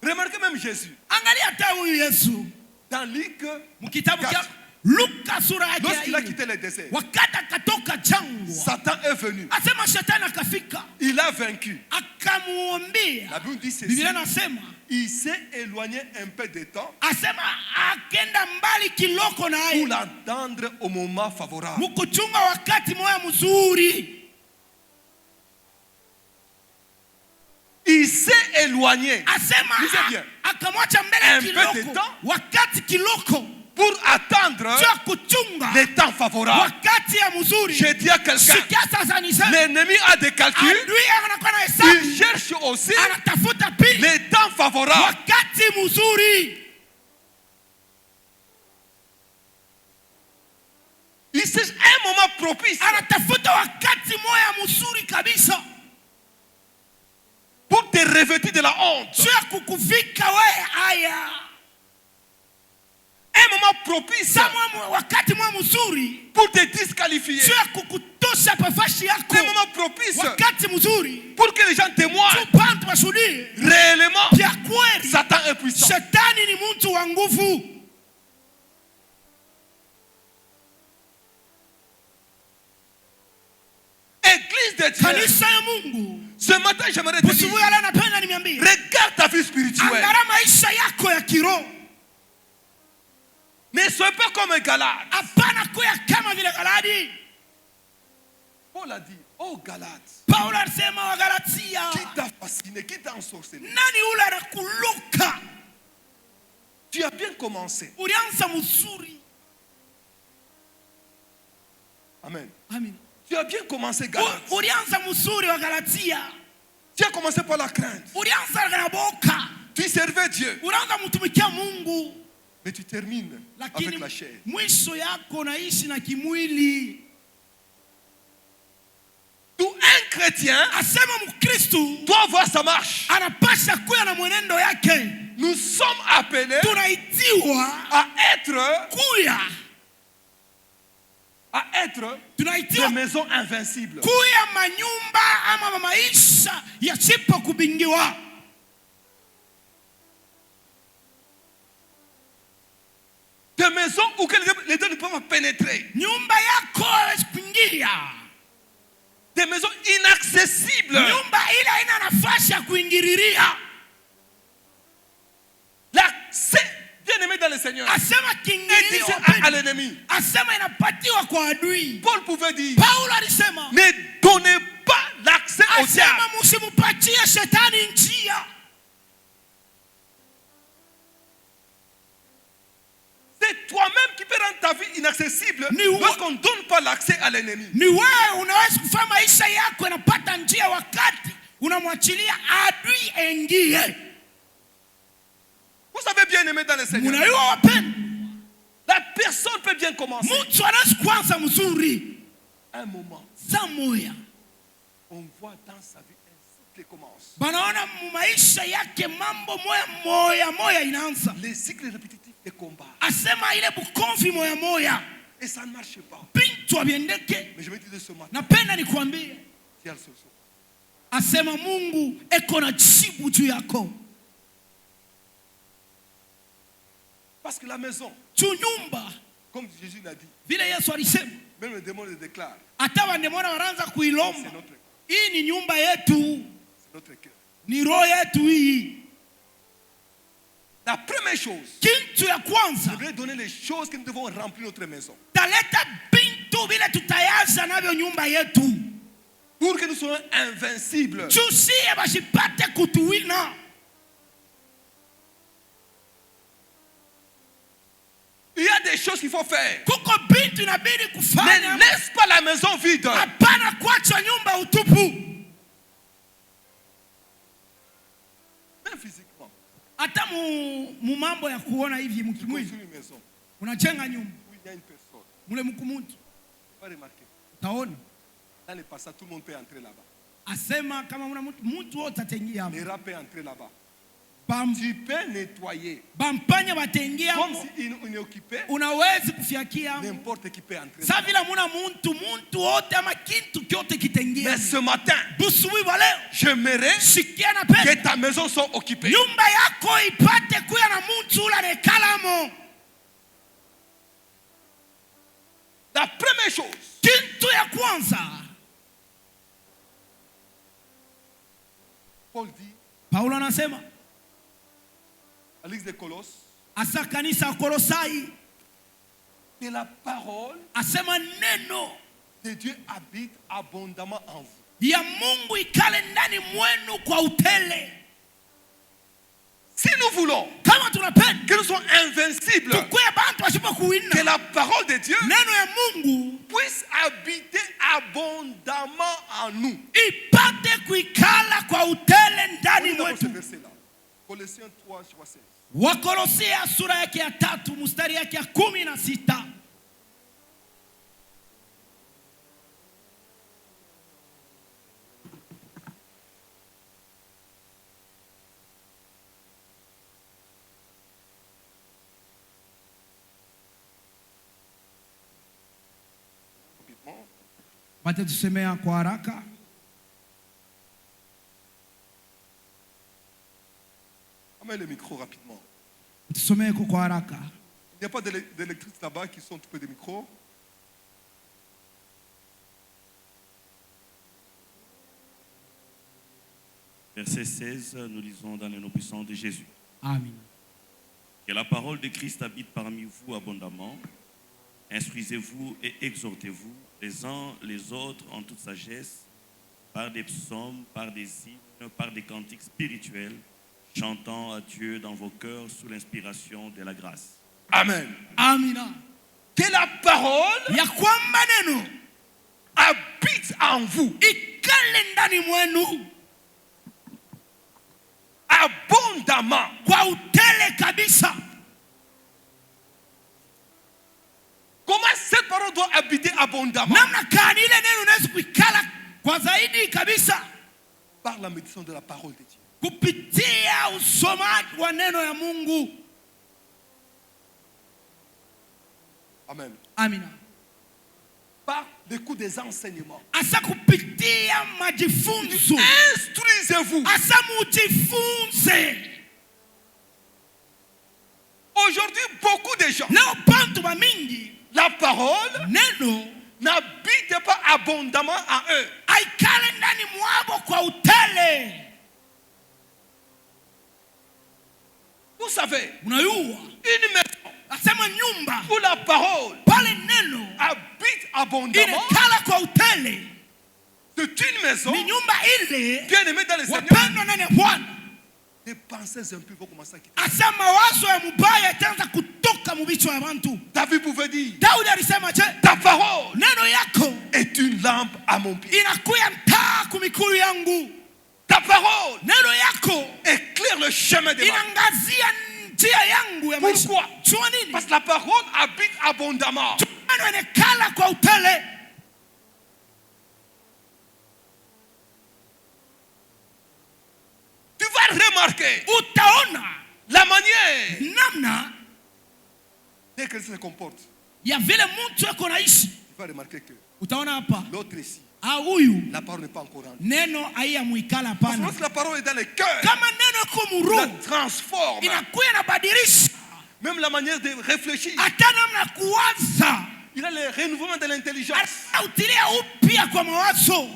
Remarquez même Jésus. Angalia hata huyu Yesu Dans Luc, mkitabu cha 4, Luka sura yake ya lorsqu'il a 4. quitté le désert, Wakati akatoka jangwa, Satan est venu. asema shetani akafika, Il a vaincu. akamuombia. La Bible dit ceci. Biblia nasema Il s'est éloigné un peu de temps asema akenda mbali kiloko pour naye l'attendre au moment favorable. mkuchunga wakati moya mzuri. Il s'est éloigné Asema Lisez bien. akamwacha Un mbele peu de kiloko, temps. wakati kiloko pour attendre cha kuchunga le temps favorable. wakati ya mzuri. Je dis à quelqu'un, Sikia sasa niseme, l'ennemi a des calculs. adui anakuwa na Il hesabu, cherche aussi anatafuta pili le temps favorable. wakati mzuri. Il cherche un moment propice Anatafuta wakati moya mzuri kabisa pour te revêtir de la honte. cha kukuvika wewe haya. Un moment propice Wakati moya mzuri pour te disqualifier. cha kukutosha pafashi yako. Un moment propice Wakati mzuri pour que les gens témoignent. tupantu washuhudie Réellement, vya kweli Satan est puissant. shetani ni mtu wa nguvu. Église de Dieu. Kanisa ya Mungu, Ce matin, j'aimerais te dire, usibuya leo napenda niambie, regarde ta vie spirituelle. angalia maisha yako ya kiroho. Ne sois pas comme un Galate. Hapana kuya kama vile Galadi. Paul a dit, oh Galate, Paulo alisema wa Galatia, qui t'a fasciné, qui t'a ensorcelé? nani ule anakuluka? Tu as bien commencé. Ulianza mzuri. Amen. Amen. Tu as bien commencé, Galate. Ulianza mzuri wa Galatia. Tu as commencé par la crainte. Ulianza na boka. Tu servais Dieu. Unaanza mtumikia Mungu. Mais tu termines Lakini avec la chair. mwisho yako naishi na kimwili. Tout un chrétien Asema Mkristo doit voir sa marche. anapasha kuya na mwenendo yake. Nous sommes appelés Tunaitiwa à être des tunaitiwa maisons invincibles. kuya manyumba ama maisha yasipo kubingiwa. Des maisons où les deux ne peuvent pas pénétrer. Nyumba yako hawezi kuingia. Des maisons inaccessibles. Nyumba ile haina nafasi ya kuingililia. L'accès, bien aimé dans le Seigneur, Asema est kiingilio dit wapendwa. à l'ennemi. Asema inapatiwa kwa adui. Paul pouvait dire, Paulo alisema, ne donnez pas l'accès au diable. asema msimupatie shetani njia. C'est toi-même qui peux rendre ta vie inaccessible Ni- lorsqu'on ne donne pas l'accès à l'ennemi. Ni wewe unaweza kufanya maisha yako yanapata njia wakati unamwachilia adui aingie. Vous savez bien aimé dans le Seigneur, Mnaiwa wapendwa, la personne peut bien commencer. mtu anaweza kuanza mzuri Un moment, saa moya, on voit dans sa vie un cycle commence. banaona maisha yake mambo moya moya inaanza. Les cycles répétitifs des combats. Asema ile bukomvi moya moya Et ça ne marche pas. bintu abiendeke. Mais je vais te dire ce matin, Napenda nikwambie, il y a le solution. asema Mungu eko na jibu juu yako. Parce que la maison, Juu nyumba, comme Jésus l'a dit, vile Yesu alisema, même le démon le déclare, hata wandemona wanaanza c'est kuilomba, notre, hii ni nyumba yetu, c'est notre cœur. ni roho yetu hii. La première chose, Kitu ya je kwanza vais donner les choses que nous devons remplir notre maison. taleta bintu vile tutayaza navyo nyumba yetu, Pour que nous soyons invincibles. juu siye basipate kutuwina. Il y a des choses qu'il faut faire. Kuko bintu inabidi Ne kufanya, laisse pas la maison vide. hapana kuacha nyumba utupu. Même physiquement. Hata mu mambo ya kuona hivi Tu mkimwili, construis une maison unajenga nyumba où il y a une personne. mule mkumuntu, Tu vas remarquer. utaona Dans les passages, tout le monde peut entrer là-bas. asema kama muna mtu wote ataingia hapo. Le rat peut entrer là-bas. Tu peux nettoyer. Bampanya bataingia Comme hapo. si il est occupé. Unawezi kufiakia hapo. N'importe qui peut entrer. Sa vile muna muntu wote ama kintu kyote kitaingia. Mais ce matin, Busubi wa leo. j'aimerais Sikia na penda. que ta maison soit occupée. Nyumba yako ipate kuya na muntu ula nekalamo. La première chose, Kintu ya kwanza. Paul dit Paulo anasema à l'église de Colosse, asa kanisa ya Kolosai, que la parole asema neno de Dieu habite abondamment en vous. ya Mungu ikale ndani mwenu kwa utele. Si nous voulons Kama tunapenda que nous soyons invincibles, tukuye bantu wasipo que kuwina, la parole de Dieu neno ya Mungu puisse habiter abondamment en nous. ipate kuikala kwa utele ndani Lisons ce mwetu. verset-là. Colossiens 3, 16. Wakolosia sura yake ya 3 mstari yake ya 16. Rapidement. Bate tusemea kwa haraka. Amène le micro rapidement. Tusomee kwa haraka. Il n'y a pas d'électrices là-bas qui sont tout près des micros. Verset 16, nous lisons dans les noms puissants de Jésus. Amen. Que la parole de Christ habite parmi vous abondamment. Instruisez-vous et exhortez-vous les uns les autres en toute sagesse, par des psaumes, par des hymnes, par des cantiques spirituels, chantant à Dieu dans vos cœurs sous l'inspiration de la grâce. Amen. Amina. Que la parole Ya kwamba neno habite en vous ikale ndani mwenu abondamment. kwa utele kabisa. Comment cette parole doit habiter abondamment? Namna gani ile neno unaweza kuikala kwa zaidi kabisa? Par la méditation de la parole de Dieu. Kupitia usomaji wa neno ya Mungu. Amen. Amina. Par l'écoute des enseignements. Asa kupitia majifunzo. Instruisez-vous. Asa mujifunze. Aujourd'hui, beaucoup de gens, Leo bantu ba mingi la parole neno n'habite pas abondamment en eux. aikale ndani mwabo kwa utele. Vous savez, Unayua une maison asema nyumba où la parole pale neno habite abondamment, inekala kwa utele, c'est une maison ni nyumba ile bien aimée dans le Seigneur. wapendwa ndani ya Bwana. Les pensées un peu vont commencer à quitter. Asa mawazo ya mubaya itaanza kutoka mubichwa ya bantu. David pouvait dire, Daudi alisema je, ta parole neno yako est une lampe à mon pied. inakuya taa kumikulu yangu. Ta parole Neno yako éclaire le chemin de ma vie. inangazia njia yangu ya maisha. Pourquoi? Jua nini? Parce que la parole habite abondamment. Neno inekala kwa utele. Tu vas remarquer Utaona la manière namna dès qu'elle se comporte. ya vile mtu yako naishi. Tu vas remarquer que Utaona hapa l'autre ici, huyu la parole n'est pas encore rendue. neno haiya muikala Parce que pana. lorsque la parole est dans le cœur, Kama neno yako la muru transforme. inakuya na badilisha Même la manière de réfléchir. hata namna kuwaza, Il a le renouvellement de l'intelligence. anautilia upya kwa mawazo.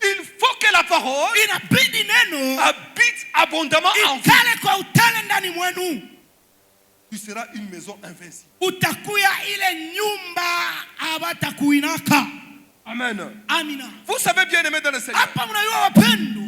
Il faut que la parole Inabidi neno habite abondamment en vous. ikale kwa utele ndani mwenu. Tu seras une maison invincible. Utakuya ile nyumba abatakuinaka. Amen. Amina. Vous savez bien aimé dans le Seigneur. Hapa mnajua wapendwa,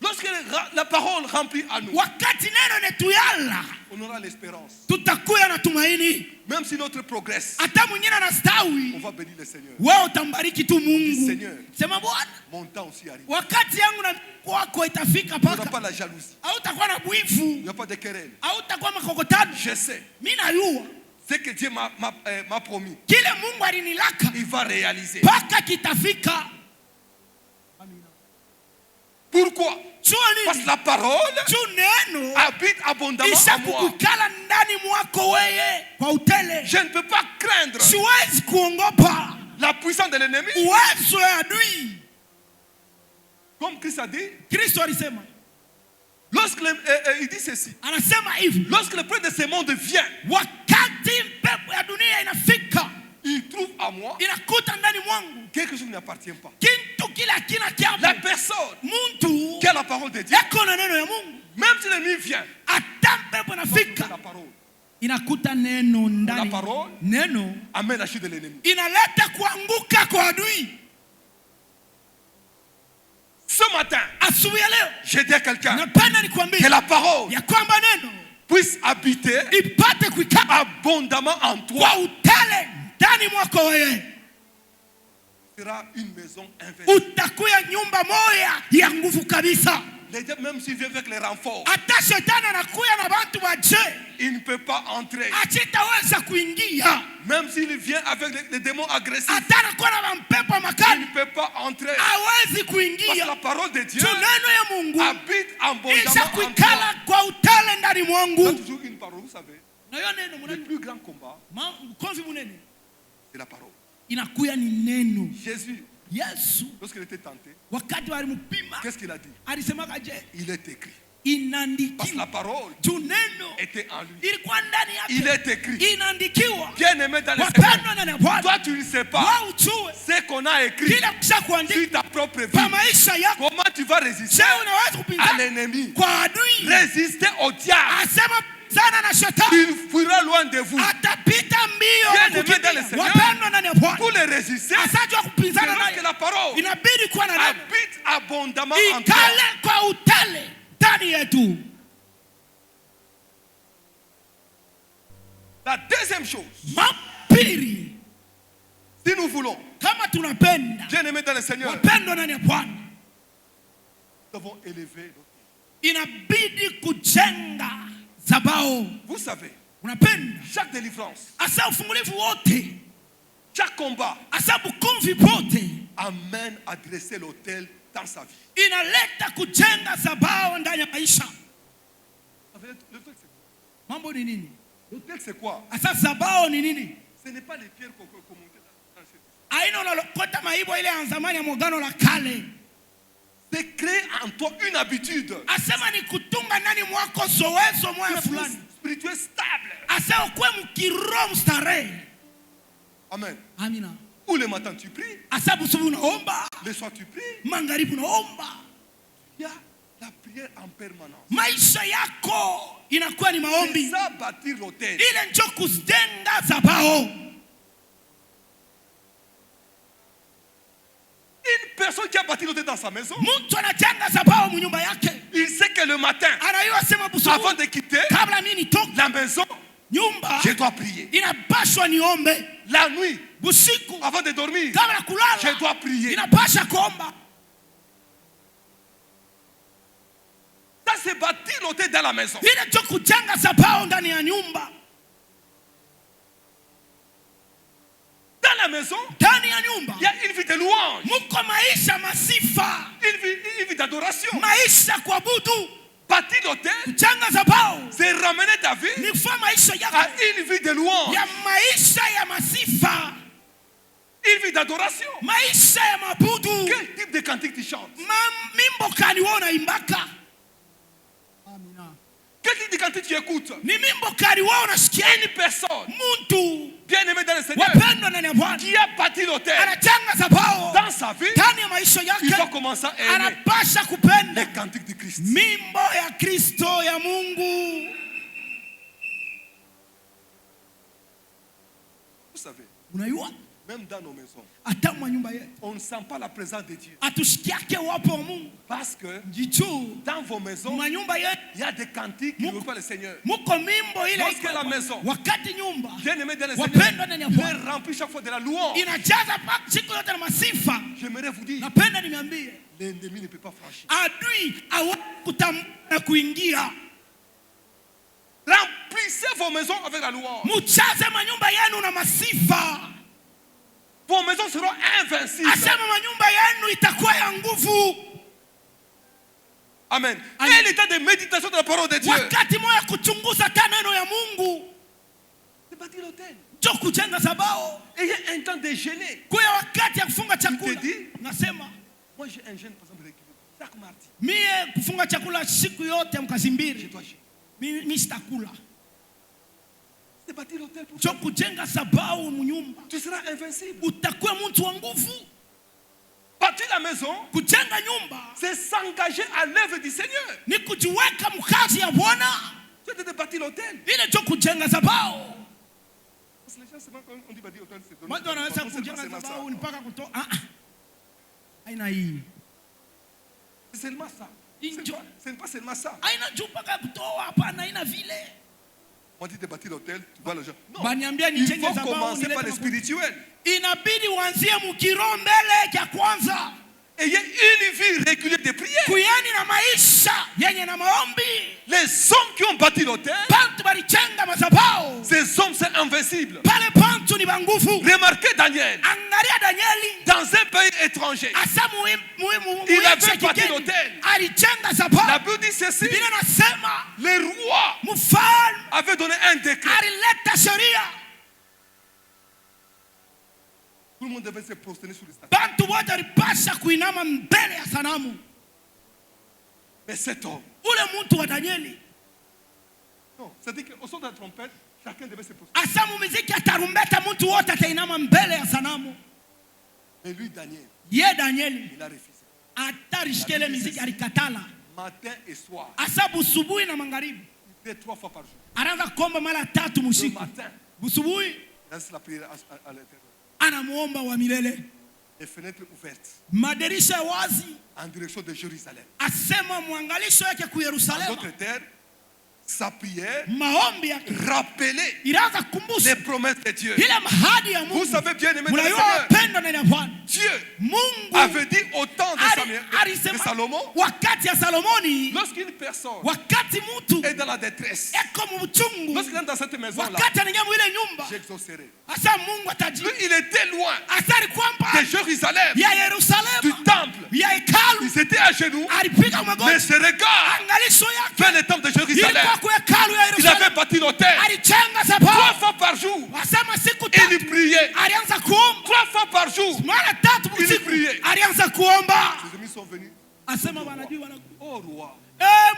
Lorsque la parole remplit à nous, wakati neno netuyala on aura l'espérance. tutakuya na tumaini. Même si l'autre progresse, Hata mwingine on anastawi, va bénir le Seigneur. wewe utambariki tu Mungu. Seigneur. Sema Bwana, Mon temps aussi arrive. wakati yangu na kwako itafika Il n'y aura paka. pas la jalousie. Hautakuwa na Il bwifu, n'y a pas de querelle. hautakuwa makokotano. Je sais. Mimi najua Ce que Dieu m'a promis, kile Mungu alinilaka il va réaliser. mpaka kitafika. Pourquoi? Jua Parce que nini? la parole Juu neno habite abondamment isha en moi. kukikala ndani mwako weye kwa utele. Je ne peux pas craindre Siwezi kuongopa la puissance de l'ennemi. uwezo ya adui. Comme Christ a dit, Kristo alisema, il dit ceci. anasema hivi, Lorsque le prince de ce monde vient, wakati pepo ya dunia inafika, il trouve à moi inakuta ndani mwangu quelque chose qui n'appartient pas. kitu kile hakina La kiapo. personne Muntu qui a la parole de Dieu, yako na neno ya Mungu, même si l'ennemi vient, hata pepo inafika la parole inakuta neno La ndani. parole Neno amène la chute de l'ennemi. inaleta kuanguka kwa adui. Ce matin, Asubuhi ya leo j'ai dit à quelqu'un napenda nikwambie que la parole ya kwamba neno puisse habiter ipate kuikaa abondamment en toi. kwa utele ndani mwako wewe. Ce sera une maison invincible. Utakuya nyumba moya ya nguvu kabisa. Les dieux, même s'il vient avec les renforts, Hata shetani anakuya na watu waje, il ne peut pas entrer. achitaweza kuingia. Même s'il vient avec les démons agressifs, Hata anakuwa na mapepo il makali, ne peut pas entrer. hawezi Parce que kuingia. la parole de Dieu Juu neno ya Mungu habite isha abondamment en toi. kuikala kwa utele ndani Il y a mwangu. toujours une parole, vous savez. Na hiyo neno Le mnajua, plus grand combat, mkonzi munene c'est la parole. inakuya ni neno. Jésus, Yesu lorsqu'il était tenté, wakati walimpima qu'est-ce qu'il a dit? alisemaga je, Il est écrit. Parce que inaandikiwa. la parole Juu neno était en lui. ilikuwa ndani Il yake, est écrit. inaandikiwa. Bien-aimé dans le Seigneur, Wapendwa ndani ya Bwana, toi tu ne sais pas wao ujue ce qu'on a écrit kile kisha sur kuandika ta propre kwa vie. maisha yako. Comment tu vas résister Je, unaweza à kupinzana l'ennemi? kwa adui? Résister au diable. Asema sana na shetani, Il fuira loin de vous. atapita mbio Bien na aimé dans le kukimbia. Seigneur, Wapendwa ndani ya Bwana, Pour les résister, asajua c'est kupinzana lorsque naye la parole inabidi kuwa na neno habite abondamment en toi. ikale kwa utele ndani yetu. La deuxième chose, Mapili, si nous voulons, kama tunapenda bien-aimé dans le Seigneur, wapendwa ndani ya Bwana, nous devons élever notre... inabidi kujenga zabao. Vous savez, Unapenda chaque délivrance, asa ufungulivu wote, chaque combat asa bukumvi pote amène à dresser l'autel dans sa vie. inaleta kujenga zabao ndani ya maisha. Vous savez, l'autel c'est quoi? Mambo ni nini? L'autel c'est quoi? Asa zabao ni nini? Ce n'est pas les pierres qu'on montait dans cette... Aina unalokota maibo ile ya zamani ya mwagano la kale. C'est créer en toi une habitude. Asema ni kutunga ndani mwako zowezo moya fulani. Spirituel stable. Asa ukwe mkiroho mstarehe. Amen. Amina. Ou le matin tu pries, Asa busubu unaomba, le soir tu pries. magharibi unaomba. Il y a la prière en permanence. Maisha yako inakuwa ni C'est maombi. ça bâtir l'autel. Ile njo kujenga zabao. Une personne qui a bâti l'autel dans sa maison, Mtu anajenga zabao munyumba yake. il sait que le matin, Anayua sema avant busubu, de quitter kabla mimi nitoke la maison, nyumba, je dois prier. inapashwa niombe. La nuit, Busiku avant de dormir, kabla je kulala, dois prier. inapasha kuomba. Ça, c'est bâtir l'autel dans la maison. Ile njo kujenga zabao ndani ya nyumba. Dans la maison, Ndani ya nyumba il y a une vie de louange, muko maisha masifa, une vie d'adoration. maisha kuabudu. Bâtir l'autel, Kujenga zabao c'est ramener ta vie ni kufanya maisha à yako une vie de louange, ya maisha ya masifa, une vie d'adoration. maisha ya mabudu. Quel type de cantique tu chantes? Mimbo kani wewe unaimbaka? Amina. Quel type de cantique tu écoutes? Ni mimbo kani wewe unasikia? Une personne Mtu bien-aimée dans le Seigneur wapendwa ndani ya Bwana qui a bâti l'autel anajenga zabao dans sa vie, ndani ya maisha il yake, doit commencer à aimer anapasha kupenda les cantiques du Christ. mimbo ya Kristo ya Mungu. Vous savez, Unajua même dans nos maisons, hata mwa nyumba yetu on ne sent pas la présence de Dieu. atushikiake wapo wa Mungu. Parce que Jicho dans vos maisons, mwa nyumba yetu il y a des cantiques qui ne louent pas le Seigneur. muko mimbo ile Lorsque iko la maison, wakati nyumba bien-aimé dans le wapendwa Seigneur, ndani ya il Bwana est rempli chaque fois de la louange. inajaza siku yote na masifa. J'aimerais vous dire, Napenda niambie, l'ennemi ne peut pas franchir. adui hawezi kutambua na kuingia. Remplis Remplissez vos maisons avec la louange. muchaze manyumba yenu na masifa. Vos maisons seront invincibles. Asema manyumba yenu itakuwa ya nguvu. Amen. Amen. Et l'état de méditation de la parole de Dieu. Wakati moya kuchunguza neno ya Mungu. C'est bâtir l'autel. Jo kujenga zabao. Ayez un temps de jeûner. Kuya wakati ya kufunga chakula. Il te dit, nasema, moi j'ai un jeûne par exemple régulier. Chaque mardi. Mie kufunga chakula siku yote mkazi Je mbili. dois jeûner. Mimi sitakula. C'est bâtir l'autel pour Jo toi. kujenga zabao munyumba. Tu seras invincible. Utakuwa mtu wa nguvu. Bâtir la maison, Kujenga nyumba c'est s'engager à l'œuvre du Seigneur. ni kujiweka mkazi ya Bwana. Tu dois bâtir l'autel. Ile jo kujenga zabao. Parce que les gens, c'est quand on dit bâtir l'autel, c'est Watu wanaweza kujenga zabao ni mpaka kutoa. Aina hii. C'est seulement ça. Injo. C'est pas seulement ça. Aina juu mpaka kutoa hapana, aina vile. On dit de bâtir l'autel, tu vois les gens. Non. Baniambia Il nijenge faut zabao commencer nilete par le mafuta. spirituel. Inabidi uanzie mkiroho mbele ya kwanza. Ayez une vie régulière de prière. Kuyeni na maisha yenye na maombi. Les hommes qui ont bâti l'autel, Bantu balijenga mazabao. ces hommes sont invincibles. Pale bantu ni banguvu. Remarquez Daniel, Angalia Danieli. dans un pays étranger, Asa il avait bâti l'autel. alijenga La zabao. Bible dit ceci, Biblia nasema le roi mfalme avait donné un décret. alileta sheria. Tout le monde devait se prosterner sur le statut. Bantu wote walipasha kuinama mbele ya sanamu. Mais cet homme, Ule mtu wa Danieli. non, c'est-à-dire qu'au son de la trompette, chacun devait se prosterner. Asa mumiziki atarumbeta mtu wote atainama mbele ya sanamu. Mais lui, Daniel, Ye Danieli il a refusé. atarishikele miziki alikatala. Matin et soir, Asa busubuhi na magharibi. il prie 3 fois par jour. Anaanza kuomba mara 3 Le musiku. matin, Busubuhi il laisse la prière à l'intérieur. anamuomba wa milele. Les fenêtres ouvertes Madirisha wazi. en direction de Jérusalem. Asema mwangalisho yake ku Dans Yerusalemu. d'autres terres, sa prière Maombi yake rappelait iraanza les kukumbusha promesses de Dieu. ile mahadi ya Vous Mungu. savez bien aimé dans le Mnajua Seigneur, wapendwa ndani ya Bwana. Dieu Mungu avait dit au temps de alisema Salomon, wakati ya Salomoni, lorsqu'une personne wakati mtu est dans la détresse, eko muchungu, lorsqu'il est dans cette maison-là, wakati anaingia mwile nyumba, j'exaucerai. asa Mungu atajibu. Lui, il était loin Asa alikuwa de mbali Jérusalem, ya du Yerusalemu, temple. ya hekalu. Il s'était à genoux, Alipiga mais magoti, ses regards angalisho yake vers le temple de Jérusalem. ilikuwa kwa hekalu ya Il avait Yerusalemu. bâti l'autel Alijenga 3 zabao. fois par jour. Asema siku Et il tatu priait alianza kuomba. 3 fois par jour. Mara 3 Il usiku priait. alianza kuomba. Ses amis sont venus. Asema wanajua wanakuja. Oh roi,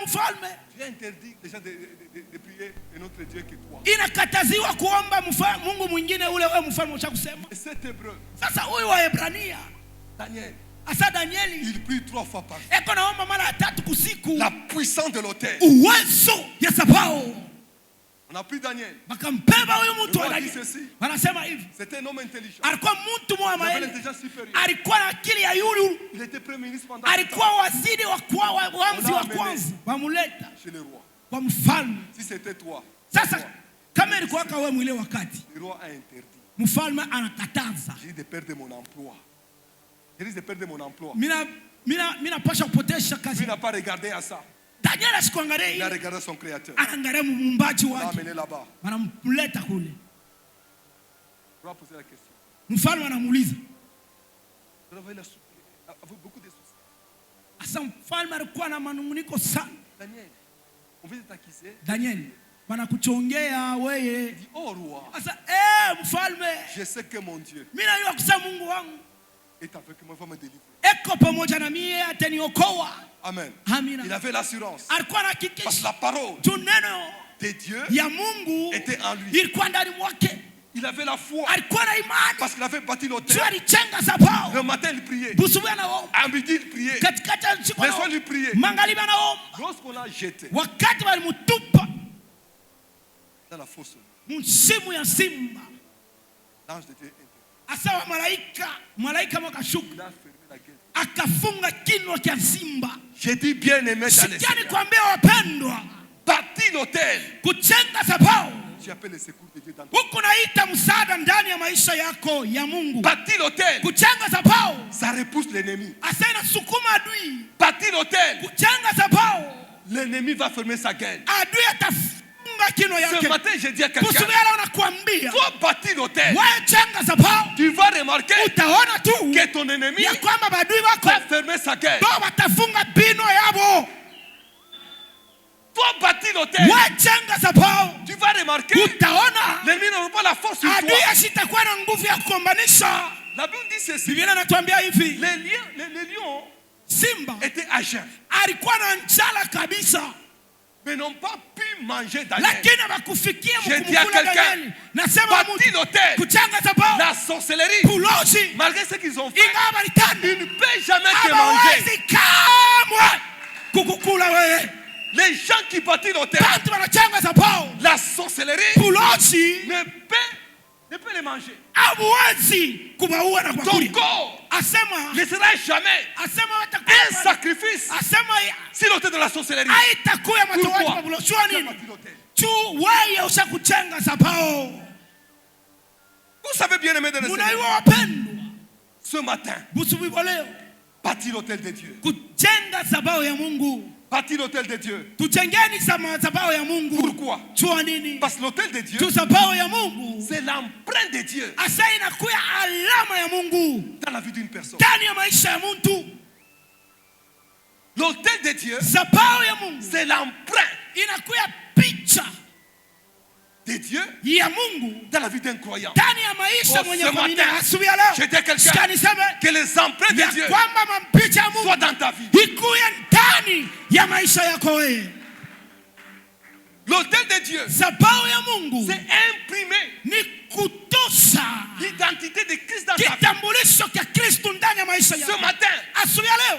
Mfalme, tu as interdit les gens de prier un autre Dieu que toi. inakataziwa kuomba Mungu mwingine ule wewe mfalme ushakusema. Et cet hébreu, Sasa huyu wa Ebrania, Daniel, asa Danieli il prie 3 fois par jour. eko naomba mara 3 kusiku. La puissance de l'autel. Uwezo ya zabao. On a pris Daniel. Wakampeba huyu mtu wa Le roi dit Danieli. ceci. Wanasema hivi, C'était un homme intelligent. alikuwa mtu mwa Il avait maele. l'intelligence supérieure. Alikuwa na akili ya yulu. Il était premier ministre pendant 7 ans Alikuwa waziri wa wamzi wa kwanza. Wamuleta chez le roi. kwa mfalme. Si c'était toi, Sasa kama ilikuwa kwa wewe mwile wakati, le roi a interdit. mfalme anakataza. J'ai dit de perdre mon emploi. Je risque de perdre mon emploi. Mina pasha kupotesha Lui kazi. n'a pas regardé à ça. Daniel asikuangalia Il a ile. regardé son créateur. Anaangalia muumbaji Il l'a wake. amené là-bas. Wanamleta kule. Le roi a posé la question. Mfalme anamuuliza. Le roi, il a beaucoup de soucis. Asa mfalme alikuwa na manunguniko sana. Daniel, on veut t'accuser. Daniel, wanakuchongea wewe. Il dit, oh roi, Asa mfalme, je sais que mon Dieu mimi najua kusema Mungu wangu est avec moi, il va me délivrer. eko pamoja na mie ataniokoa. Amen. Amina. Il avait l'assurance. Alikuwa Parce que anahakikisha la parole tuneno de Dieu ya Mungu était en lui. ilikuwa ndani mwake. Il avait la foi. Alikuwa na imani. Parce qu'il avait bâti l'autel. Sio alijenga zabao. Le matin, il priait. Busubuhi anaomba. À midi, il priait. Katikati ya usiku Les soirs, anaomba. il priait. Magharibi anaomba. Lorsqu'on l'a jeté Wakati walimutupa dans la fosse, msimu ya simba, l'ange de Dieu était. asawa malaika wakashuka Il a fermé la gueule. akafunga kinwa cha simba. J'ai dit bien aimé dans les Sikiani Seigneur. kuambia wapendwa, Bâti l'autel. kujenga zabao Tu appelles le secours de Dieu dans ton. huku naita msaada ndani ya maisha yako ya Mungu. Bâti l'autel. Kujenga zabao Ça repousse l'ennemi. asa inasukuma adui. Bâti l'autel. Kujenga zabao L'ennemi va fermer sa gueule. adui atafunga Ce matin, je dis à quelqu'un, Toi bâtir l'hôtel. Tu vas remarquer que ton ennemi va fermer sa gueule. Toi bâtir l'hôtel. Tu vas remarquer l'ennemi n'aura pas la force sur toi. La Bible dit ceci. Les lions étaient à jeun, mais n'ont pas pu manger Daniel. Je dis à quelqu'un, bâtir l'hôtel, la sorcellerie, malgré ce qu'ils ont fait, ils ne peuvent jamais te manger. Les gens qui bâtissent l'hôtel, la sorcellerie, ne peut les manger. Ton corps ne sera jamais un sacrifice si l'hôtel de la sorcellerie. Pourquoi? Vous savez bien aimé de le Seigneur, ce matin, bâtir l'hôtel de Dieu. Bâtir l'hôtel de Dieu. Pourquoi? Parce que l'hôtel de Dieu, c'est l'empreinte de Dieu dans la vie d'une personne. L'hôtel de Dieu, c'est l'empreinte de Dieu dans la vie d'un croyant. Ce matin, je dis à quelqu'un que les empreintes de Dieu soient dans ta vie. L'hôtel de Dieu, c'est imprimé l'identité de Christ dans ta vie. Ce matin,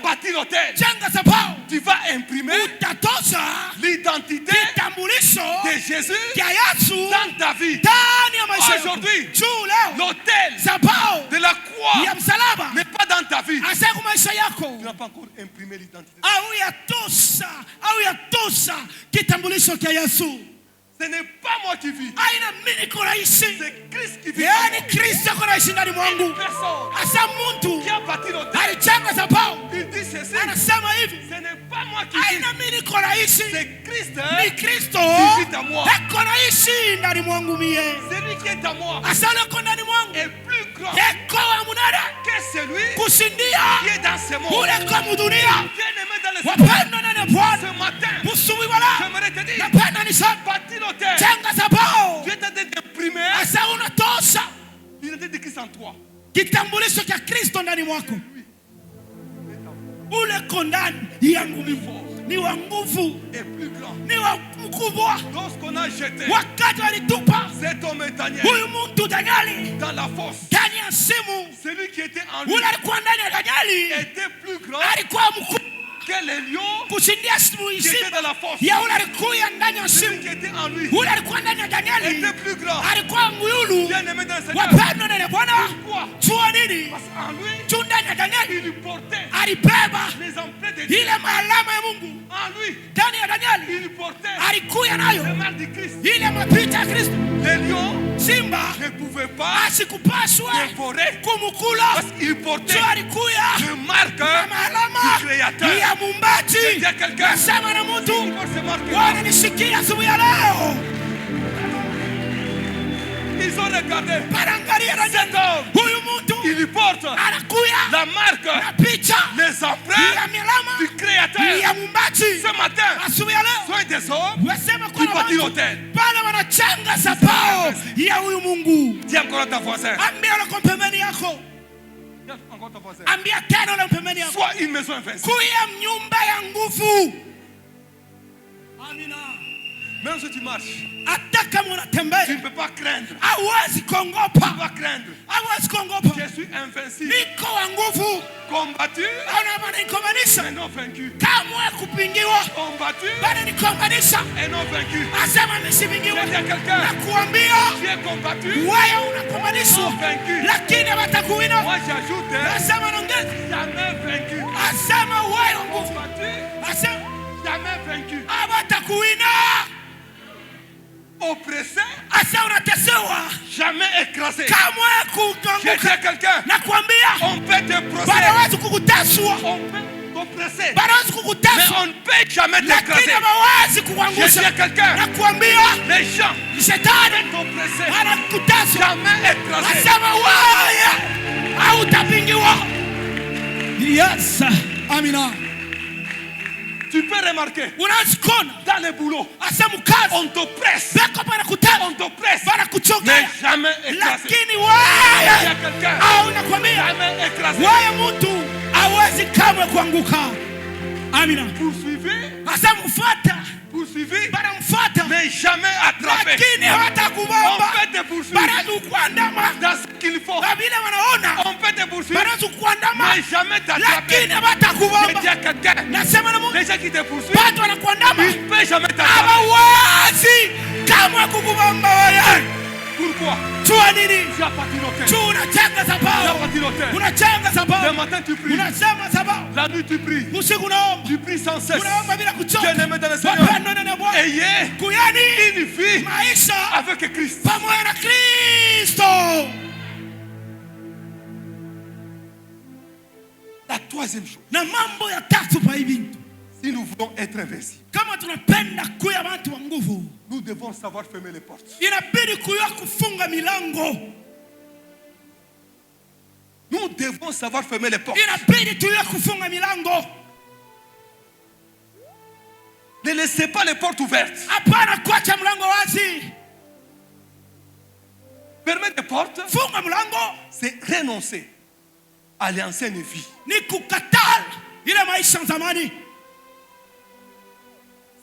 bâtir l'hôtel, tu vas imprimer l'identité de Jésus dans ta vie. Aujourd'hui, l'hôtel de la croix n'est pas dans ta vie. Tu n'as pas encore imprimé l'identité. Ce n'est pas moi qui vis. C'est Christ qui vit. Personne qui a bâti l'hôtel. Il dit ceci. Ce n'est pas moi qui vis. C'est Christ qui vit à moi. Celui qui est à moi est plus grand que celui qui est dans ce monde. Bien-aimé dans le Seigneur, ce matin, j'aimerais te dire, bâtir l'hôtel. Dieu t'a imprimé l'identité de Christ en toi. Kitambulisho cha Kristo ndani mwako. Ule kondani yangu ni wa nguvu, ni wa mkubwa. Wakati walitupa huyu mtu Danieli ndani ya simu, ule alikuwa ndani ya Danieli alikuwa mkubwa kushindia simu ya ule alikuwa ndani ya simu. Ule alikuwa ndani ya Danieli alikuwa nguyulu. Wapendwa na Bwana, jua nini? Juu ndani ya Danieli alibeba ile alama ya Mungu. Ndani ya Danieli alikuwa nayo ile mapicha ya Kristo. Simba asikupaswa kumukula. Juu alikuwa na alama ya Mumbaji. Nasema na mtu wananisikia asubuhi ya leo. Ils ont regardé. Cet homme, il porte la marque, les empreintes du Créateur. Ce matin, soyez des hommes qui bâtissent l'hôtel. Dis encore à ta voisin. Sois une maison invincible. Même si tu marches, tu ne peux pas craindre. Tu ne peux pas craindre. Je suis invincible. Combattu, mais non vaincu. Combattu, et non vaincu. Je dis à quelqu'un, tu es combattu, non vaincu. Moi j'ajoute, jamais vaincu. Combattu, jamais vaincu. Oppressé, jamais écrasé. Je dis à quelqu'un, on peut te procéder, on peut t'oppresser. Wanaweza Mais kukutesa. on ne peut jamais Lakini t'écraser. hawawezi Je dis kukuangusha. à quelqu'un, Nakuambia les gens shetani t'oppresser, anakutesa. jamais écraser. Asema wewe hautapingiwa. Yes. Amina. Tu peux remarquer, Unaweza kuona dans les boulots, asema kazi on t'oppresse, beko banakutesa. on t'oppresse, Banakuchokea. mais jamais écrasé. Lakini Il y a wewe quelqu'un, au nakwambia jamais écrasé. wewe mtu hawezi kamwe kuanguka. Amina. Poursuivi, Asema mfuata. poursuivi, Banamfuata. mais jamais attrapé. Lakini On hawatakubamba. peut te poursuivre Banakuandama. dans ce qu'il faut. Na vile wanaona On peut te poursuivre, banakuandama. mais jamais t'attraper. Lakini Je hawatakubamba. dis à quelqu'un, Nasema na Mungu, les gens qui te poursuivent, watu wanakuandama. ils ne peuvent jamais t'attraper. Hawawezi kamwe kukubamba wewe. Pourquoi? Jua nini? Tu as parti l'hôtel. Tu unachanga Tu as sababu. parti l'hôtel. Unachanga Le sababu. matin tu pries. Unasema sababu. La nuit tu pries. Usiku unaomba. Tu pries sans cesse. Unaomba bila kuchoka. Bien-aimé dans le Seigneur. Wapendwa na Bwana. Ayez Kuyani une vie maisha avec Christ. pamoja na Kristo. La troisième chose, Na mambo ya tatu pa hivi. si nous voulons être invincibles, Kama tunapenda kuya watu wa nguvu, nous devons savoir fermer les portes. inabidi kuya kufunga milango. Nous devons savoir fermer les portes. Inabidi tuya kufunga milango. Ne laissez pas les portes ouvertes. Hapana kuacha mlango wazi. Fermer les portes, Funga mlango c'est renoncer à l'ancienne vie. ni kukataa ile maisha ya zamani.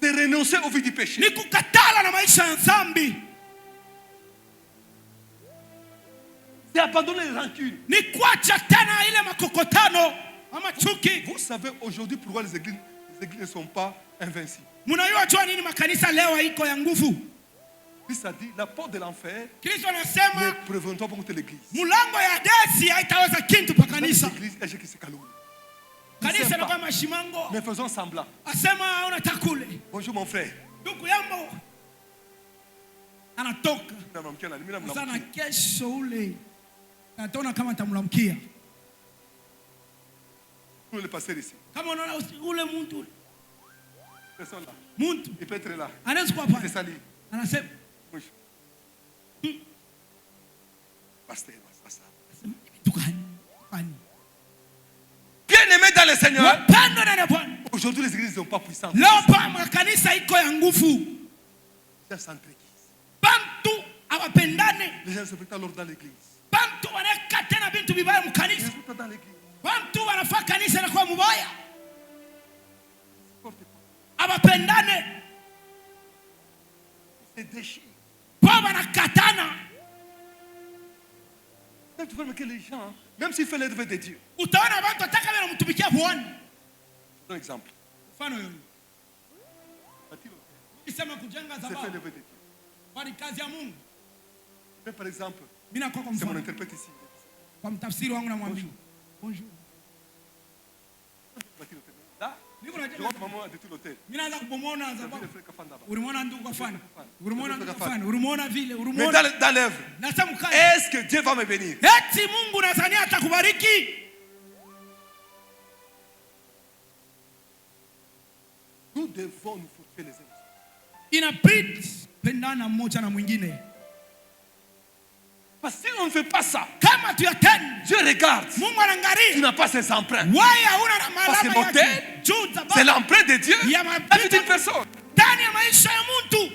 C'est renoncer aux vies du péché. Ni kukataa na maisha ya dhambi. C'est abandonner les rancunes. Ni kuacha tena ile makokotano ama chuki. Vous savez aujourd'hui pourquoi les églises ne sont pas invincibles. Mnajua jua nini makanisa leo iko ya nguvu? Christ a dit, la porte de l'enfer Kristo ne anasema prévient pas contre l'église. mlango ya desi haitaweza kintu pa kanisa. L'église est qui se calomnie. Kanisa na kama shimango. Mais faisons semblant. Asema unataka kule. Bonjour mon frère. Ndugu yangu anatoka. Nous Sana kesho ule. Ataona kama nitamlamkia. le pasteur ici. Kama unaona ule mtu Personne là. mtu Il peut être là. anaweza kuwa C'est pale. sali. Anasema Pasteur, c'est ça. tukani. Bien-aimé dans le Seigneur. Wapendwa na Bwana. Aujourd'hui les églises ne sont pas puissantes. Leo pa makanisa iko ya nguvu. Les gens s'entreguisent. Bantu hawapendane. Les gens se mettent alors dans l'église. Bantu wanaweka tena vitu vibaya Ils mkanisa. se mettent dans l'église. Bantu wanafaa kanisa na kuwa mubaya. Porte pas. Hawapendane. C'est déchiré. Kwa wanakatana. Même tu vois que les gens, même s'ils font l'œuvre de Dieu. Utaona watu wataka wewe mtumikia Bwana. Un exemple. Mfano yule. Bâtir Ukisema kujenga c'est faire zababu. l'œuvre de Dieu. Bali kazi ya Mungu. Mais par exemple, Mimi nakuwa kwa c'est mon mfano. interprète ici. Kwa mtafsiri wangu namwambia. Bonjour. Bâtir l'hôtel. Là, Niko je najenga. rentre maman de tout l'hôtel. Mimi naanza kupomona J'ai vu zababu. le frère Kafanda. Ulimuona ndugu kafanya. Ulimuona ndugu Kafanya. kafanya. Ulimuona vile. Mais Ulimuona. dans l'œuvre, Nasema mkazi. est-ce que Dieu va me bénir? Eti Mungu nadhania atakubariki. Nous devons nous fortifier les uns. Inabidi pendana mmoja na mwingine. Parce que si on ne fait pas ça, Kama tuyatende, Dieu regarde. Mungu Tu anaangalia. n'as pas ces empreintes. Wewe hauna na Parce que malama mon yake. Juu C'est sababu l'empreinte de Dieu ya dans la vie d'une mapito personne. ndani ya maisha ya mtu.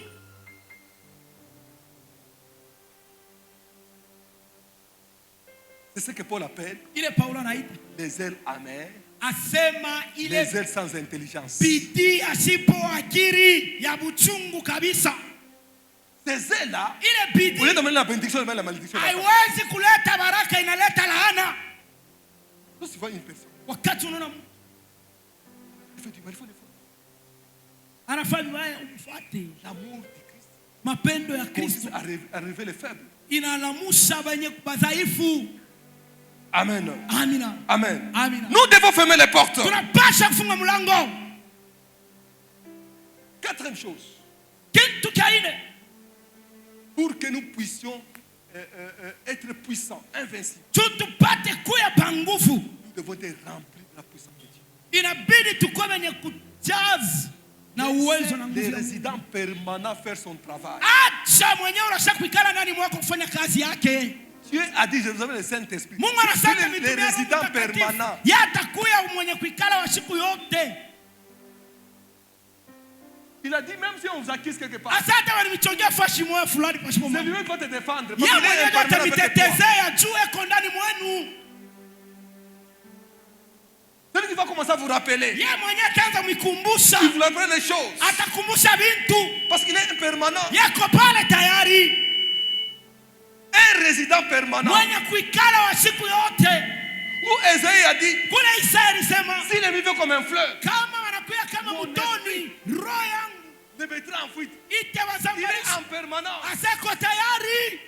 C'est ce que Paul appelle Ile Paulo anaita les ailes amères, asema ile les ailes sans intelligence. bidii asipo akiri ya buchungu kabisa. Ces ailes-là, Ile au lieu bidii d'amener la bénédiction, elle amène la malédiction. haiwezi kuleta baraka, inaleta laana. Quand tu vois une personne, Wakati unaona mtu il fait du mal, il faut le faire. anafanya vibaya, umfuate. L'amour de Christ Mapendo ya consiste Kristo à relever les faibles. inalamusha wenye badhaifu. Amen. Amina. Amen. Amina. Nous devons fermer les portes. Tunapasha kufunga mlango. Quatrième chose, Kitu cha nne, pour que nous puissions être puissants, invincibles, tupate kuya pa nguvu, nous devons être remplis de la puissance de Dieu. inabidi tukue wenye kujaza na uwezo na nguvu. Les résidents permanents faire son travail. Acha mwenyewe unashaka kuikala ndani mwako kufanya kazi yake. Dieu a dit, je vous amène le Saint-Esprit. Mungu anasema les résidents permanents. Yatakuya mwenye kuikala wa siku yote. Il a dit, même si on vous acquise quelque part, asante wanimichongea fashi moyo fulani kwa siku c'est moja. lui qui va te défendre. Yeye mwenyewe ndio atamitetezea juu eko ndani mwenu. Celui qui va commencer à vous rappeler. Yeye mwenyewe ataanza mkumbusha. Il vous rappelle les choses. Atakumbusha vitu. Parce qu'il est impermanent. Yako pale tayari. Un résident permanent. Mwenye kuikala wa siku yote. Où Esaïe a dit, kule Isaya alisema, s'il est vivant comme un fleuve, kama wanakuya kama mtoni, roho yangu le mettra en fuite. Il est itawazambarisha. en permanence. Aseko tayari.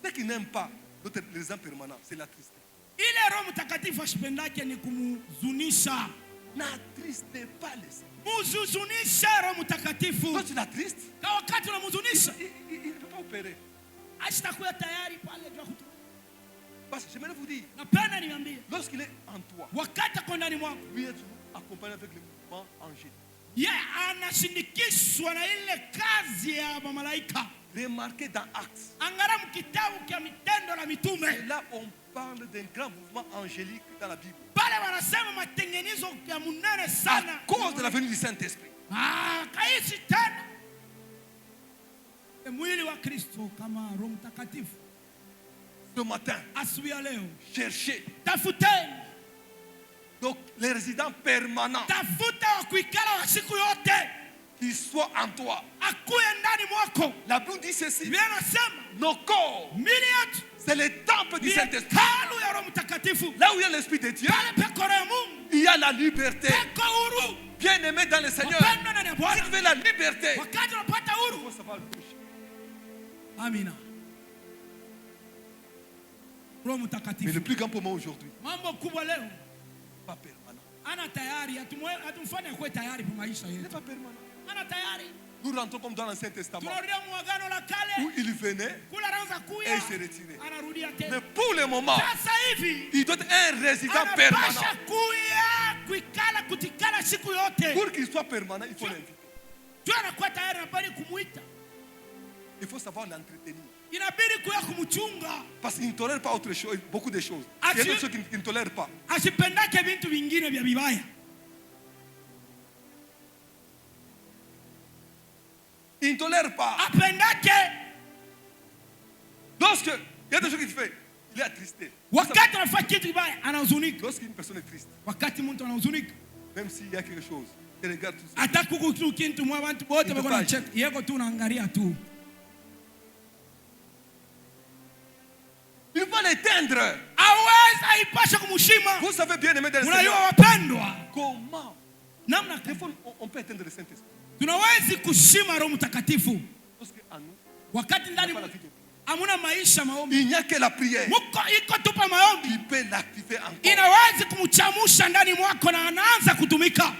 Ce qui n'aime pas notre résident permanent, c'est la tristesse. Ile Roho Mtakatifu ashipendake ni kumhuzunisha. N'attristez pas les saints. Mhuzunishe Roho Mtakatifu. Quand tu l'attristes, Kwa wakati unamhuzunisha, il ne peut pas opérer. ashitakuwa tayari pale jua kutu. Parce que j'aimerais vous dire, Napenda niambie, lorsqu'il est en toi, wakati ako ndani mwako, lui est toujours accompagné avec le mouvement angélique. yeye anashindikishwa na ile kazi ya malaika. Remarquez dans Actes, Angara mkitabu kia mitendo la mitume. c'est là on parle d'un grand mouvement angélique dans la Bible. Pale wanasema matengenezo ya munene sana. À cause de la venue du Saint-Esprit. Kaisi tena. Mwili wa Kristo kama Roho Mtakatifu. Ce matin, Asubuhi ya leo, cherchez. tafuteni. Donc, les résidents permanents Tafuta wa kuikala wa siku yote. qui soient en toi. Akuye ndani mwako. La Bible dit ceci. Biblia inasema, Nos corps, mili yetu c'est le temple du ni Saint-Esprit. hekalu ya Roho Mtakatifu. Là où il y a l'Esprit de Dieu, Pale peko Roho ya Mungu. il y a la liberté. Peko huru. Bien-aimé dans le Seigneur, Wapendwa ndani ya si Bwana. tu veux la liberté, Wakati unapata il huru. faut savoir le toucher. Amina. Roho Mais Mtakatifu. le plus grand pour moi aujourd'hui, Mambo kubwa leo. pas permanent. Ana tayari, hatumfanye kuwe tayari kwa maisha Il n'est yetu. pas permanent. Ana tayari. Nous rentrons comme dans l'Ancien Testament, Tunarudia muagano la où kale. il venait Kula anaanza et kuya. il s'est retiré. Anarudia Mais tena. pour le moment, Sasa hivi il doit être un résident permanent. anapasha kuya kuikala kutikala siku yote. Pour qu'il soit permanent, il faut l'inviter. Tu anakuwa tayari anabali kumuita. Il faut savoir l'entretenir. Inabidi kuya kumchunga. Parce qu'il ne tolère pas autre chose, beaucoup de choses. Ah, Il y a tu- d'autres choses qu'il ne tolère pas. Asipendake vitu vingine vya vibaya. Il ne tolère pas. Apendake Lorsque il y a des choses qu'il fait, il est attristé. wakati anafanya kitu kibaya anahuzunika. Lorsqu'une personne est triste, Wakati mtu anahuzunika, même s'il y a quelque chose, il regarde tout ça. hata kuku tu kintu mwa watu wote Ito wako taji. na check. Yeko tu unaangalia tu. Il va l'éteindre. Aweza ipasha kumshima. Vous savez bien aimé dans le Unajua Seigneur, wapendwa, comment namna des fois on peut éteindre le Saint-Esprit. tunawezi kushima Roho Mtakatifu Parce qu'en nous, wakati il n'y ndani a pas la vie de prière. hamuna maisha maombi. Il n'y a que la prière Muko iko tupa maombi. qui peut l'activer encore. Inawezi kumchamusha ndani mwako na anaanza kutumika.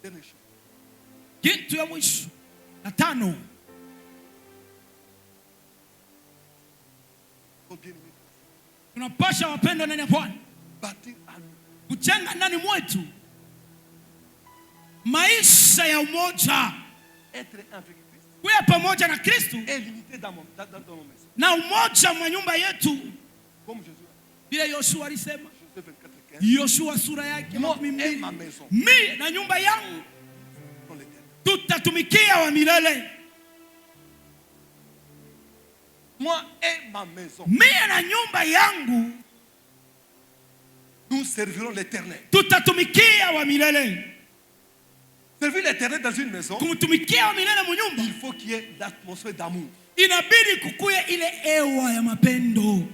Dernière chose. Kitu ya mwisho na tano, Oh, bien-aimé, tunapasha wapendwa ndani ya Bwana bâtir en nous kujenga ndani mwetu maisha ya umoja, être un avec Christ kuya pamoja na Kristo et l'unité dans nos maisons. na umoja mwa nyumba yetu, Comme Jésus a vile Yoshua alisema. dit, Josué 24:15, Yoshua sura yake moi makumi et mbili. ma maison Mimi na nyumba yangu dans l'éternel. tutatumikia wa milele. Moi et ma maison, Mimi na nyumba yangu nous servirons l'éternel. tutatumikia wa milele. Servir l'éternel dans une maison, Kumtumikia wa milele munyumba, il faut qu'il y ait l'atmosphère d'amour, inabidi kukuye ile ewa ya mapendo.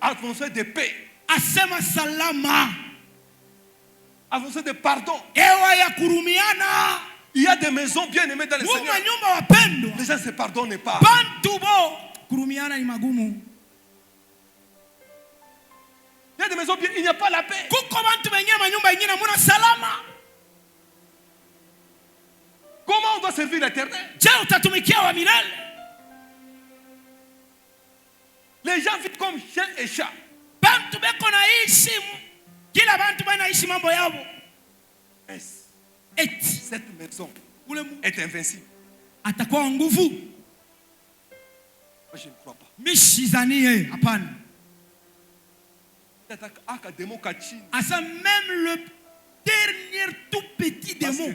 atmosphère de paix, Asema salama, atmosphère de pardon. ewa ya kurumiana. Il y a des maisons bien aimées dans le Mungu Seigneur. nyumba wapendwa, Les gens ne se pardonnent pas. bantu bo kurumiana ni magumu. Il y a des maisons bien, il n'y a pas la paix. Kuko bantu bengine manyumba ingine muna salama. Comment on doit servir l'éternel? Je, utatumikia wa milele? Les Les gens vivent comme chiens et chats. Bantu beko naishi kila bantu banaishi mambo yao. Cette maison est invincible. Atakuwa nguvu. Moi je ne crois pas. Mishizanie hapana. Asa même le dernier tout petit démon.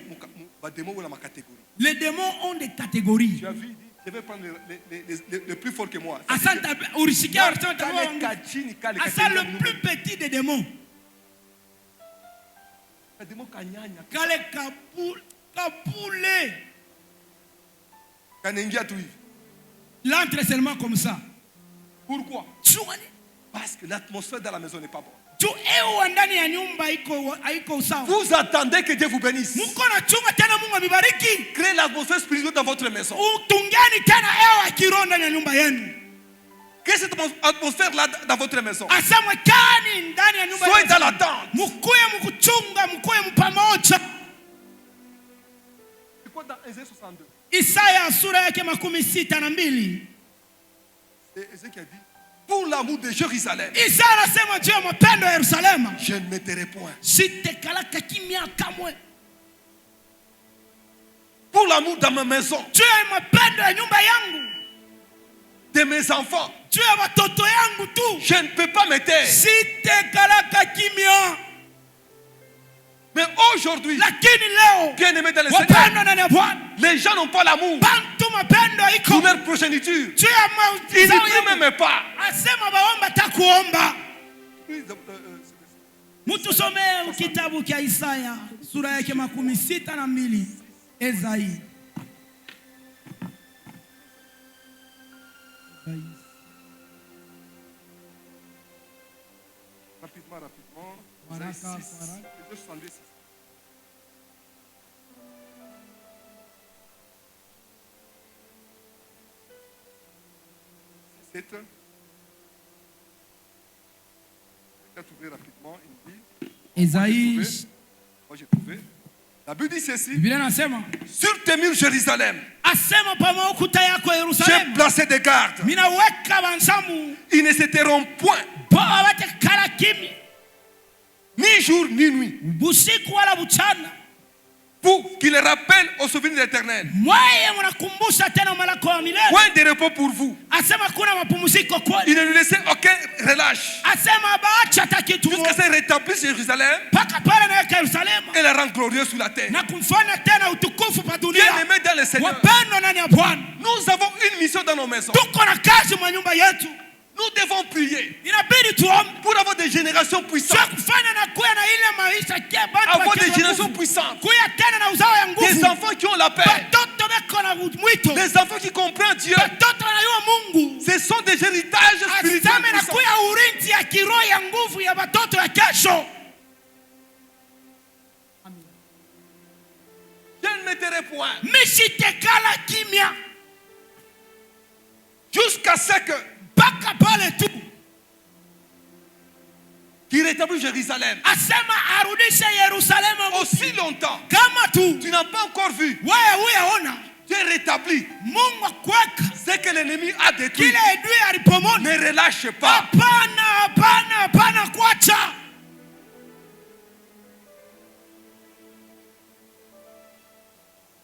Les démons ont des catégories. Tu as vu, je vais prendre le plus fort que moi. Asa le plus petit des démons. Kale kapoule. L'entre seulement comme ça. Pourquoi? Parce que l'atmosphère dans la maison n'est pas bonne. Vous attendez que Dieu vous bénisse. Créez l'atmosphère spirituelle dans votre maison. Créez cette atmosphère-là dans votre maison. Soyez dans l'attente. C'est quoi dans Ésaïe 62? Isaya sura yake 62. C'est Ésaïe qui a dit, pour l'amour de Jérusalem, je ne me tairai point. Pour l'amour de ma maison, de mes enfants, je ne peux pas me taire. Mais aujourd'hui, bien-aimés dans le Seigneur, les gens n'ont pas l'amour pour leur progéniture. Ils ne m'aiment pas. Mutusomee kitabu cha Isaya sura yake 62. Esaïe. Rapidement. Waraka. 62. Rapidement, il dit, Esaïe. moi j'ai trouvé. La Bible dit ceci. Sur tes murs, Jérusalem, j'ai placé des gardes. Ils ne se tairont point, ni jour ni nuit, pour qu'il les rappelle au souvenir de l'Éternel. Point de repos pour vous. Il ne lui laissait aucun relâche. Jusqu'à ce qu'il rétablisse Jérusalem et la rend glorieuse sur la terre. Bien-aimés dans le Seigneur, nous avons une mission dans nos maisons. Nous devons prier pour avoir des générations puissantes. Avoir des générations puissantes. Des enfants qui ont la paix. Des enfants qui comprennent Dieu. Ce sont des héritages spirituels puissants. Je ne me tairai point. Jusqu'à ce que qui rétablit Jérusalem. Aussi longtemps tu n'as pas encore vu Dieu rétablit ce que l'ennemi a détruit. Ne relâche pas.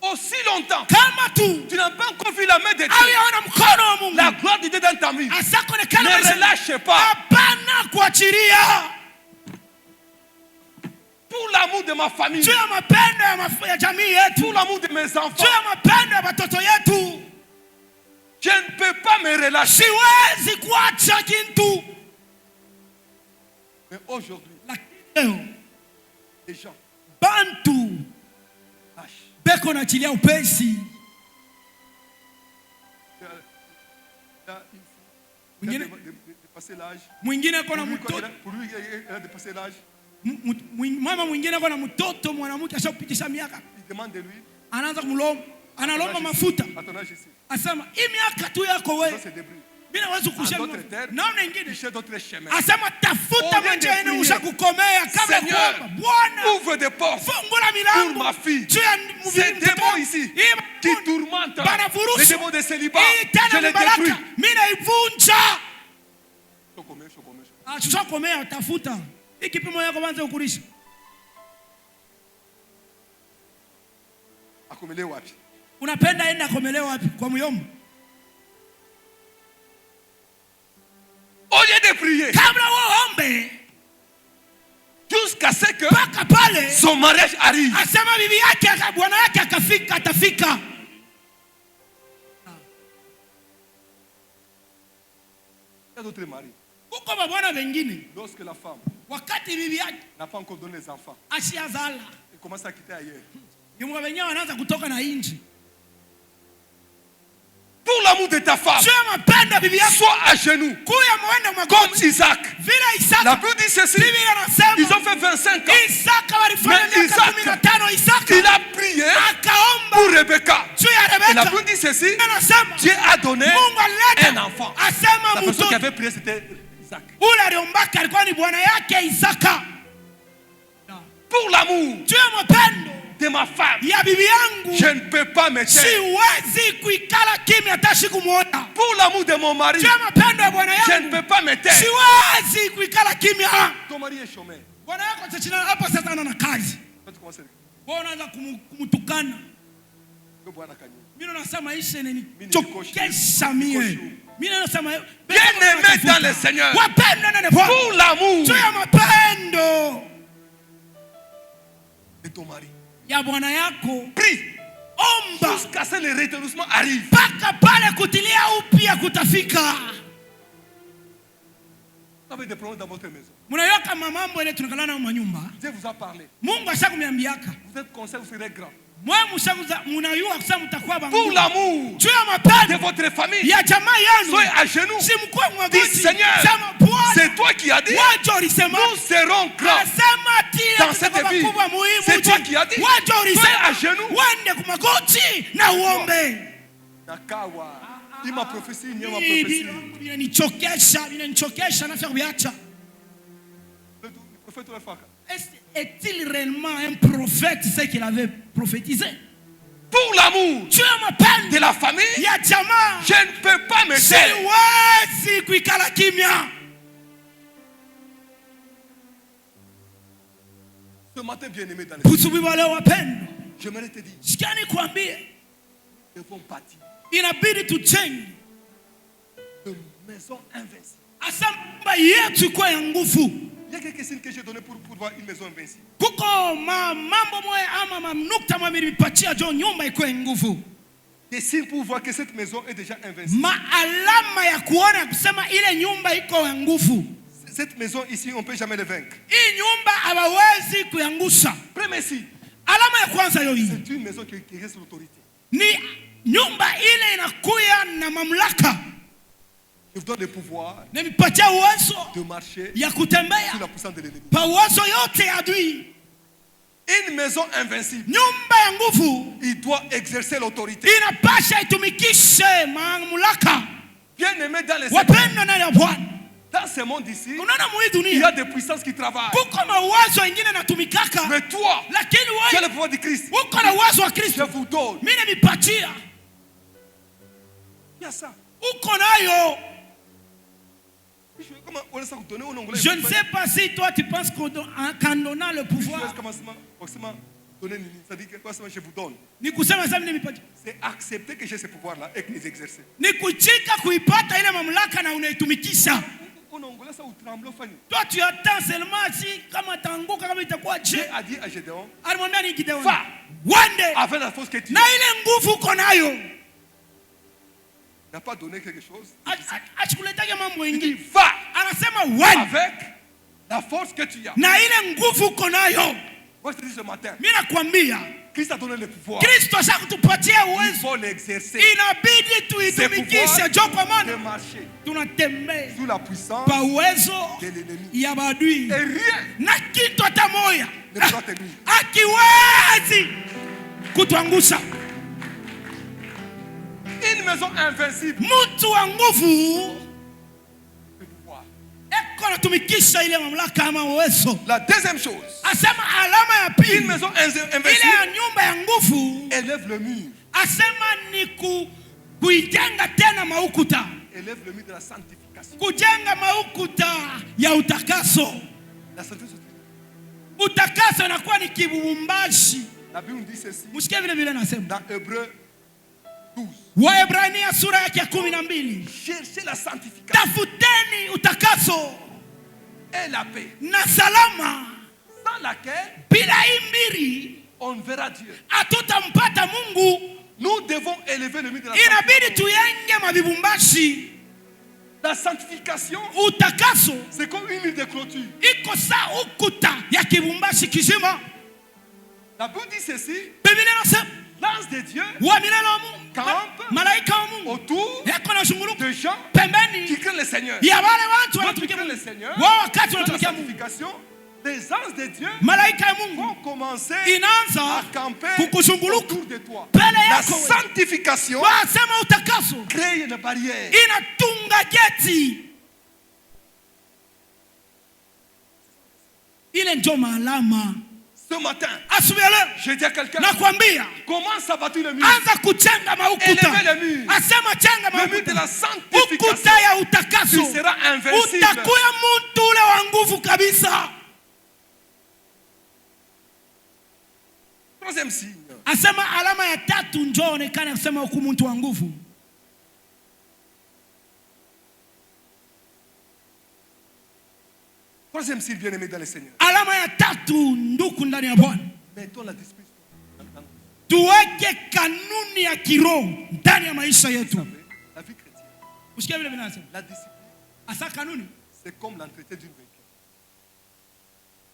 Aussi longtemps tu n'as pas encore vu la main de Dieu, la gloire de Dieu dans ta vie, ne relâche pas. Pour l'amour de ma famille, pour l'amour de mes enfants, je ne peux pas me relâcher. Mais aujourd'hui, les gens beko na chilia upesi. Mwingine kona mtoto. Mama mwingine kona mtoto mwanamke ashapitisha miaka. Anaanza kumlomba, analomba mafuta. Asema, "Hii miaka tu yako wewe. Mimi naweza kushema." Naona nyingine. Asema tafuta njia yenye ushakukomea kama kuomba. Bwana, ouvre des portes fungula milango pour ma fille. Tu as ces démons ici qui tourmentent les démons de célibat, je les détruis. Mimi naivunja. Tushakomea tafuta. Ikipimo yako wanza ukurisha. Akomelewe wapi? Unapenda enda akomelewe wapi? Kwa muyombo. Au lieu de prier, Kabla uombe, jusqu'à ce que paka pale son mariage arrive. asema bibi yake bwana yake atafika. Il y a d'autres maris. Kuko mabwana wengine Lorsque la femme wakati bibi yake n'a pas encore donné les enfants, ashiazala, elle commence à quitter ailleurs. yumwa wenyewe wanaanza kutoka na inji. Pour l'amour de ta femme, Sio mapenda bibi yako. sois à genoux. Kuya muende Comme magoti. Isaac. Vile Isaka. La Bible dit ceci. Biblia inasema Ils ont fait 25 ans. Isaka walifanya Mais miaka Isaac, 15. Isaka il a prié akaomba pour Rebecca. juu ya Et la Rebeka. Bible dit ceci. Anasema Dieu a donné Mungu un alileta enfant. asema La personne qui mtoto avait prié, c'était Isaac. ule aliombaka alikuwa ni bwana yake Isaka. Pour l'amour Juu ya mapendo de ma femme, ya bibi yangu je ne peux pas me taire. siwezi kuikala kimya hata sikumuona. Pour l'amour de mon mari, Juu ya mapendo ya bwana je ne yangu peux pas me taire. siwezi kuikala kimya. Ton mari est chômeur. Bwana yako tachina hapa sasa ana kazi. Quand tu commences à Wewe unaanza kumtukana. dire, bois la cagnotte. Mimi nasema ishe inanichokesha mie. Mimi nasema Bien-aimé dans le Seigneur, wapendo nene Bwana. pour l'amour Juu ya mapendo de ton mari, ya bwana yako prie omba jusqu'à ce que le rétablissement arrive. mpaka pale kutilia upya kutafika. Vous avez des problèmes dans votre maison. Mnajua kama mambo ile tunakalana mu nyumba. Dieu vous a parlé. Mungu ashakumiambiaka. Vous êtes conscient, vous serez grand. Mwe mshakuza mnajua kusema mtakuwa bangu. Pour l'amour Juu ya de mapendo votre famille, ya jamaa yenu. soyez à genoux. Si mkuu Dis mwagoti. Seigneur, Sema Bwana. c'est toi qui as dit, Wajo ulisema. nous serons grands. Asema tia Dans cette tutakuwa vie, kubwa muhimu. c'est toi qui as dit. Wajo Soyez ulisema. à genoux. Wende kumagoti na uombe. Nakawa. Il m'a prophétie, il m'a prophétie. Vinanichokesha nafya kuviacha. Le prophète Olafaka. Est-il réellement un prophète ce qu'il avait prophétisé? Pour l'amour Dieu m'appelle de la famille, ya jamaa. je ne peux pas me taire. Siwezi kuikala kimya. Ce matin, bien-aimé dans le Kusubi wale wapendwa. j'aimerais te dire, Sikiani kuambie nous devons bâtir inabidi tuchange. une maison invincible. Asamba yetu kwa ya nguvu. Il y a quelques signes que j'ai donné pour voir une maison invincible. Kuko mambo moya ama mamnukta mwa nilipatia jo nyumba iko ya nguvu. Des signes pour voir que cette maison est déjà invincible. Maalama ya kuona kusema ile nyumba iko ya nguvu. Cette maison ici, on ne peut jamais le vaincre. Hii nyumba hawawezi kuangusha. Premier signe, Alama ya kwanza hiyo hii. c'est une maison qui reste l'autorité. Ni nyumba ile inakuya na mamlaka. Je vous donne le pouvoir Nimepatia uwezo de marcher ya kutembea sous la puissance de l'ennemi. pa uwezo yote ya adui. Une maison invincible, Nyumba ya nguvu il doit exercer l'autorité. inapasha itumikishe mamlaka. Bien-aimé dans les Wapendwa ndani ya Bwana. dans ce monde ici, Unaona mwi il y dunia a des puissances qui travaillent. kuko na uwezo wengine natumikaka, Mais toi, lakini tu as le wewe pouvoir de Christ. uko na uwezo wa Je Kristo. vous donne. Mimi nimepatia. Il y a ça. Uko nayo. Comment on laisse ça vous donner en anglais? Je ne sais pas si toi tu penses qu'en donnant le pouvoir C'est-à-dire que je vous donne. ni kusema sasa nimepatia. C'est accepter que j'ai ce pouvoir-là et que les exercer. Ni kuchika kuipata ile mamlaka na unaitumikisha. En anglais, ça vous tremble, Fanny. Toi tu attends seulement si kama tanguka kama itakuwa je. Dieu a dit à Gédéon, Alimwambia ni Gideon. va, Wande avec la force que tu na as. ile nguvu uko nayo. Il n'a pas donné quelque chose. Achikuletake mambo Il dit, mengi. va, Anasema wande avec la force que tu as. na ile nguvu uko nayo. Moi, je te dis ce matin, Mimi nakwambia Christ a donné le pouvoir. Kristo ashakutupatia Il uwezo. faut l'exercer. Inabidi Ce tuitumikishe jo kwa pouvoir de maana marcher tunatembea sous la puissance pa uwezo de l'ennemi. ya badui Et rien na kitu hata moya ne pourra te nuire. akiwezi kutuangusha. Une maison invincible. Mtu wa nguvu Le pouvoir. eko natumikisha ile mamlaka ama uwezo. La deuxième chose, Asema alama ya une pili maison ile invincible ya nyumba ya nguvu, élève le mur asema ni kuijenga tena maukuta. élève le mur de la sanctification. Kujenga maukuta ya utakaso. La sanctification. Utakaso inakuwa ni kibumbashi. La Bible dit ceci. Msikie vile vile nasema. Dans Hébreux 12. Waebrania sura yake ya 12. Cherchez la sanctification. Tafuteni utakaso Et la paix. na salama. Sans laquelle Bila imbiri on verra Dieu. hatutampata Mungu. Nous devons élever le mur de la Inabidi sanctification. tuyenge mabibumbashi. La sanctification, Utakaso c'est comme une mur de clôture. iko saa ukuta ya kibumbashi kizima. La Bible dit ceci. Biblia inasema L'ange de Dieu wa milele wa Mungu, campe malaika wa Mungu autour yako na shunguluka de gens pembeni qui craignent le Seigneur. ya wale watu Qui wanatumikia craignent le Mungu. Seigneur. Wao wakati Dans la wanatumikia Mungu, sanctification, les anges de Dieu malaika ya vont Mungu commencer inaanza à camper kukushunguluka autour de toi. mbele La yako. sanctification Wasema utakaso crée une barrière. inatunga geti. Ile ndio maalama. Ce matin, Asubuhi leo je dis à quelqu'un, nakwambia, commence à bâtir le mur. anza kuchenga maukuta. Élevez le mur. Asema chenga Le mur de maukuta. la sanctification. Ukuta ya utakaso. Tu seras invincible. Utakuwa mtu ule wa nguvu kabisa. Troisième signe. Asema alama ya tatu njoo onekane, asema huku mtu wa nguvu. Troisième signe, bien-aimé dans le Seigneur. Alama ya tatu nduku ndani ya Bwana. Mettons la discipline. Tuweke kanuni ya kiroho ndani ya maisha yetu. La vie chrétienne. Usikie vile vinasema. La discipline, Asa kanuni. c'est comme l'entretien d'une voiture.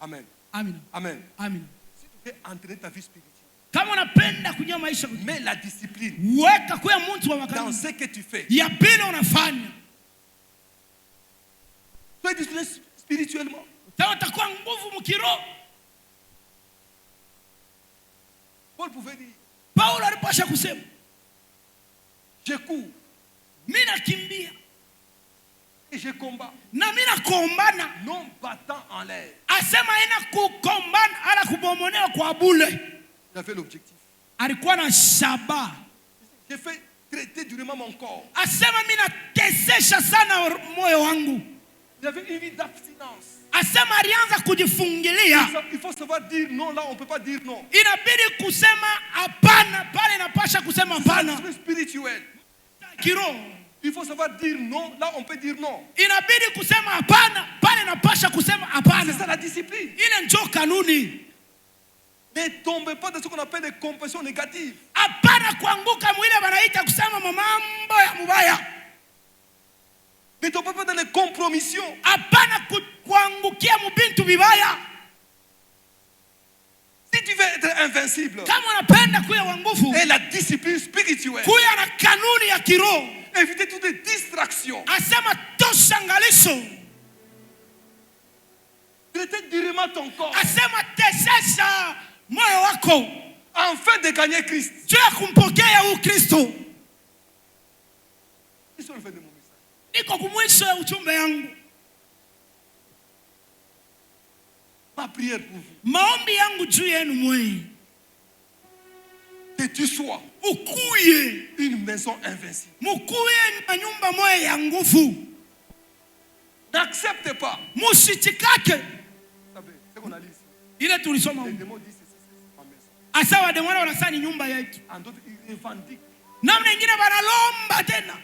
Amen. Amina. Amen. Amina. Si tu veux entraîner ta vie spirituelle, Kama unapenda kunywa maisha, mets la discipline weka kwa mtu wa dans makanuni. ce que tu fais. Ya pili unafanya. Sois discipliné spirituellement. Sasa utakuwa nguvu mkiroho. Paul pouvait dire, Paulo alipasha kusema, je cours mimi nakimbia et je combats, na mimi nakombana. non battant en l'air. Asema ina kukombana ala kubomonewa kwa bule. J'avais l'objectif. Alikuwa na shaba. J'ai fait traiter durement mon corps. Asema mimi natesesha sana moyo wangu. J'avais une vie d'abstinence. Asema alianza kujifungilia. Il faut savoir dire non, là on ne peut pas dire non. Inabidi kusema hapana, pale inapasha kusema C'est hapana. spirituel. Kiroho. Il faut savoir dire non, là on peut dire non. Inabidi kusema hapana, pale inapasha kusema C'est hapana. ça la discipline. Ile ndio kanuni. Ne tombez pas dans ce qu'on appelle des compassions négatives. Hapana kuanguka mwile wanaita kusema mambo ya mubaya. Ne tombez pas dans les compromissions. Hapana kuangukia mubintu vibaya. Si tu veux être invincible, Kama unapenda kuya wa nguvu, et la discipline spirituelle, kuya na kanuni ya kiroho. évitez toutes les distractions. Asema tosha ngalisho. Traitez durement ton corps Asema tesesha moyo wako afin de gagner Christ. juu ya kumpokea Ukristo. Ils sont le fait de mon message. Niko kumwisho ya ujumbe yangu. Ma prière pour vous, Maombi yangu juu yenu mwe. que tu sois Ukuye. une maison invincible. Mukuye na nyumba moya ya nguvu. N'accepte pas. Musichikake. Vous savez, ce qu'on a lu ici. Ile tulisoma Les huko. démons disent c'est ma maison. Asa wa demona wanasani nyumba yetu. En d'autres, ils revendiquent. Namna nyingine banalomba tena.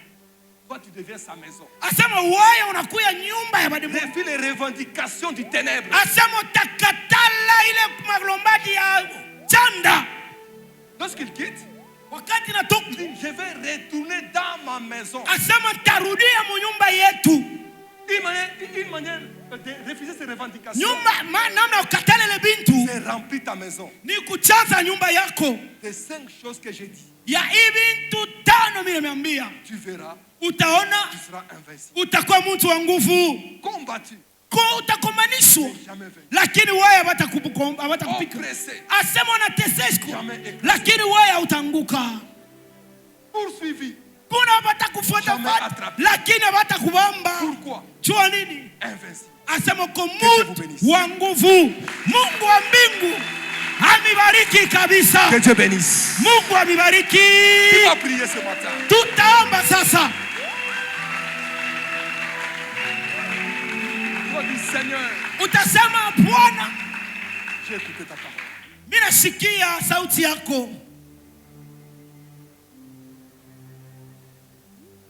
Toi, tu deviens sa maison. Asema wewe unakuya nyumba ya bademoni. Refuse les revendications du ténèbre. Asema utakatala ile maglombadi ya chanda. Lorsqu'il quitte, Wakati natoka, il dit, je vais retourner dans ma maison. asema tarudia mu nyumba yetu. Une manière de refuser ces revendications, Nyumba namna ukatale ile bintu c'est remplir ta maison. ni kuchaza nyumba yako. Des 5 choses que j'ai dit, Ya hivi bintu tano mimi nimeambia. tu verras, Utaona tu seras invincible. utakuwa mtu wa nguvu. Combattu, Kwa utakomanishwa. jamais vaincu. Lakini wewe hawatakupika. Oppressé, Asema unateseshwa. jamais écrasé. Lakini wewe hautanguka. Poursuivi. Kuna watakufuata Jamais fuata, attrapé. lakini hawatakubamba. Pourquoi? Jua nini? Invincible. Asema kwa Dieu vous mtu bénisse. wa nguvu. Mungu wa mbingu amibariki kabisa. Que Dieu bénisse. Mungu amibariki. Qui va prier ce matin? Tutaomba sasa. Seigneur. Utasema Bwana, J'ai écouté ta parole. mimi nasikia sauti yako.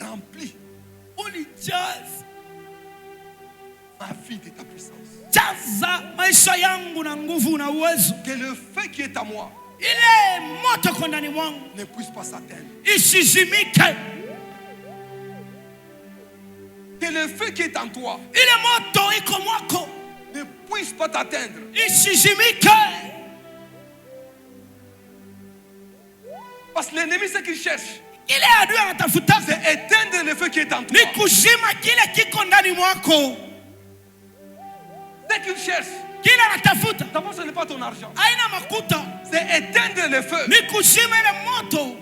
Remplis Unijaze, ma vie de ta puissance. jaza maisha yangu na nguvu na uwezo. Que le feu qui est à moi Ile moto kwa ndani mwangu ne puisse pas s'atteindre. isizimike. Que le feu qui est en toi Ile moto iko mwako ne puisse pas t'atteindre. isizimike. Parce que l'ennemi, ce qu'il cherche, Ile adui anatafuta c'est éteindre le feu qui est en toi. ni kuzima kile kiko ndani mwako. Ce qu'il cherche, Kile anatafuta d'abord ce n'est pas ton argent. haina makuta, C'est éteindre le feu ni kuzima ile moto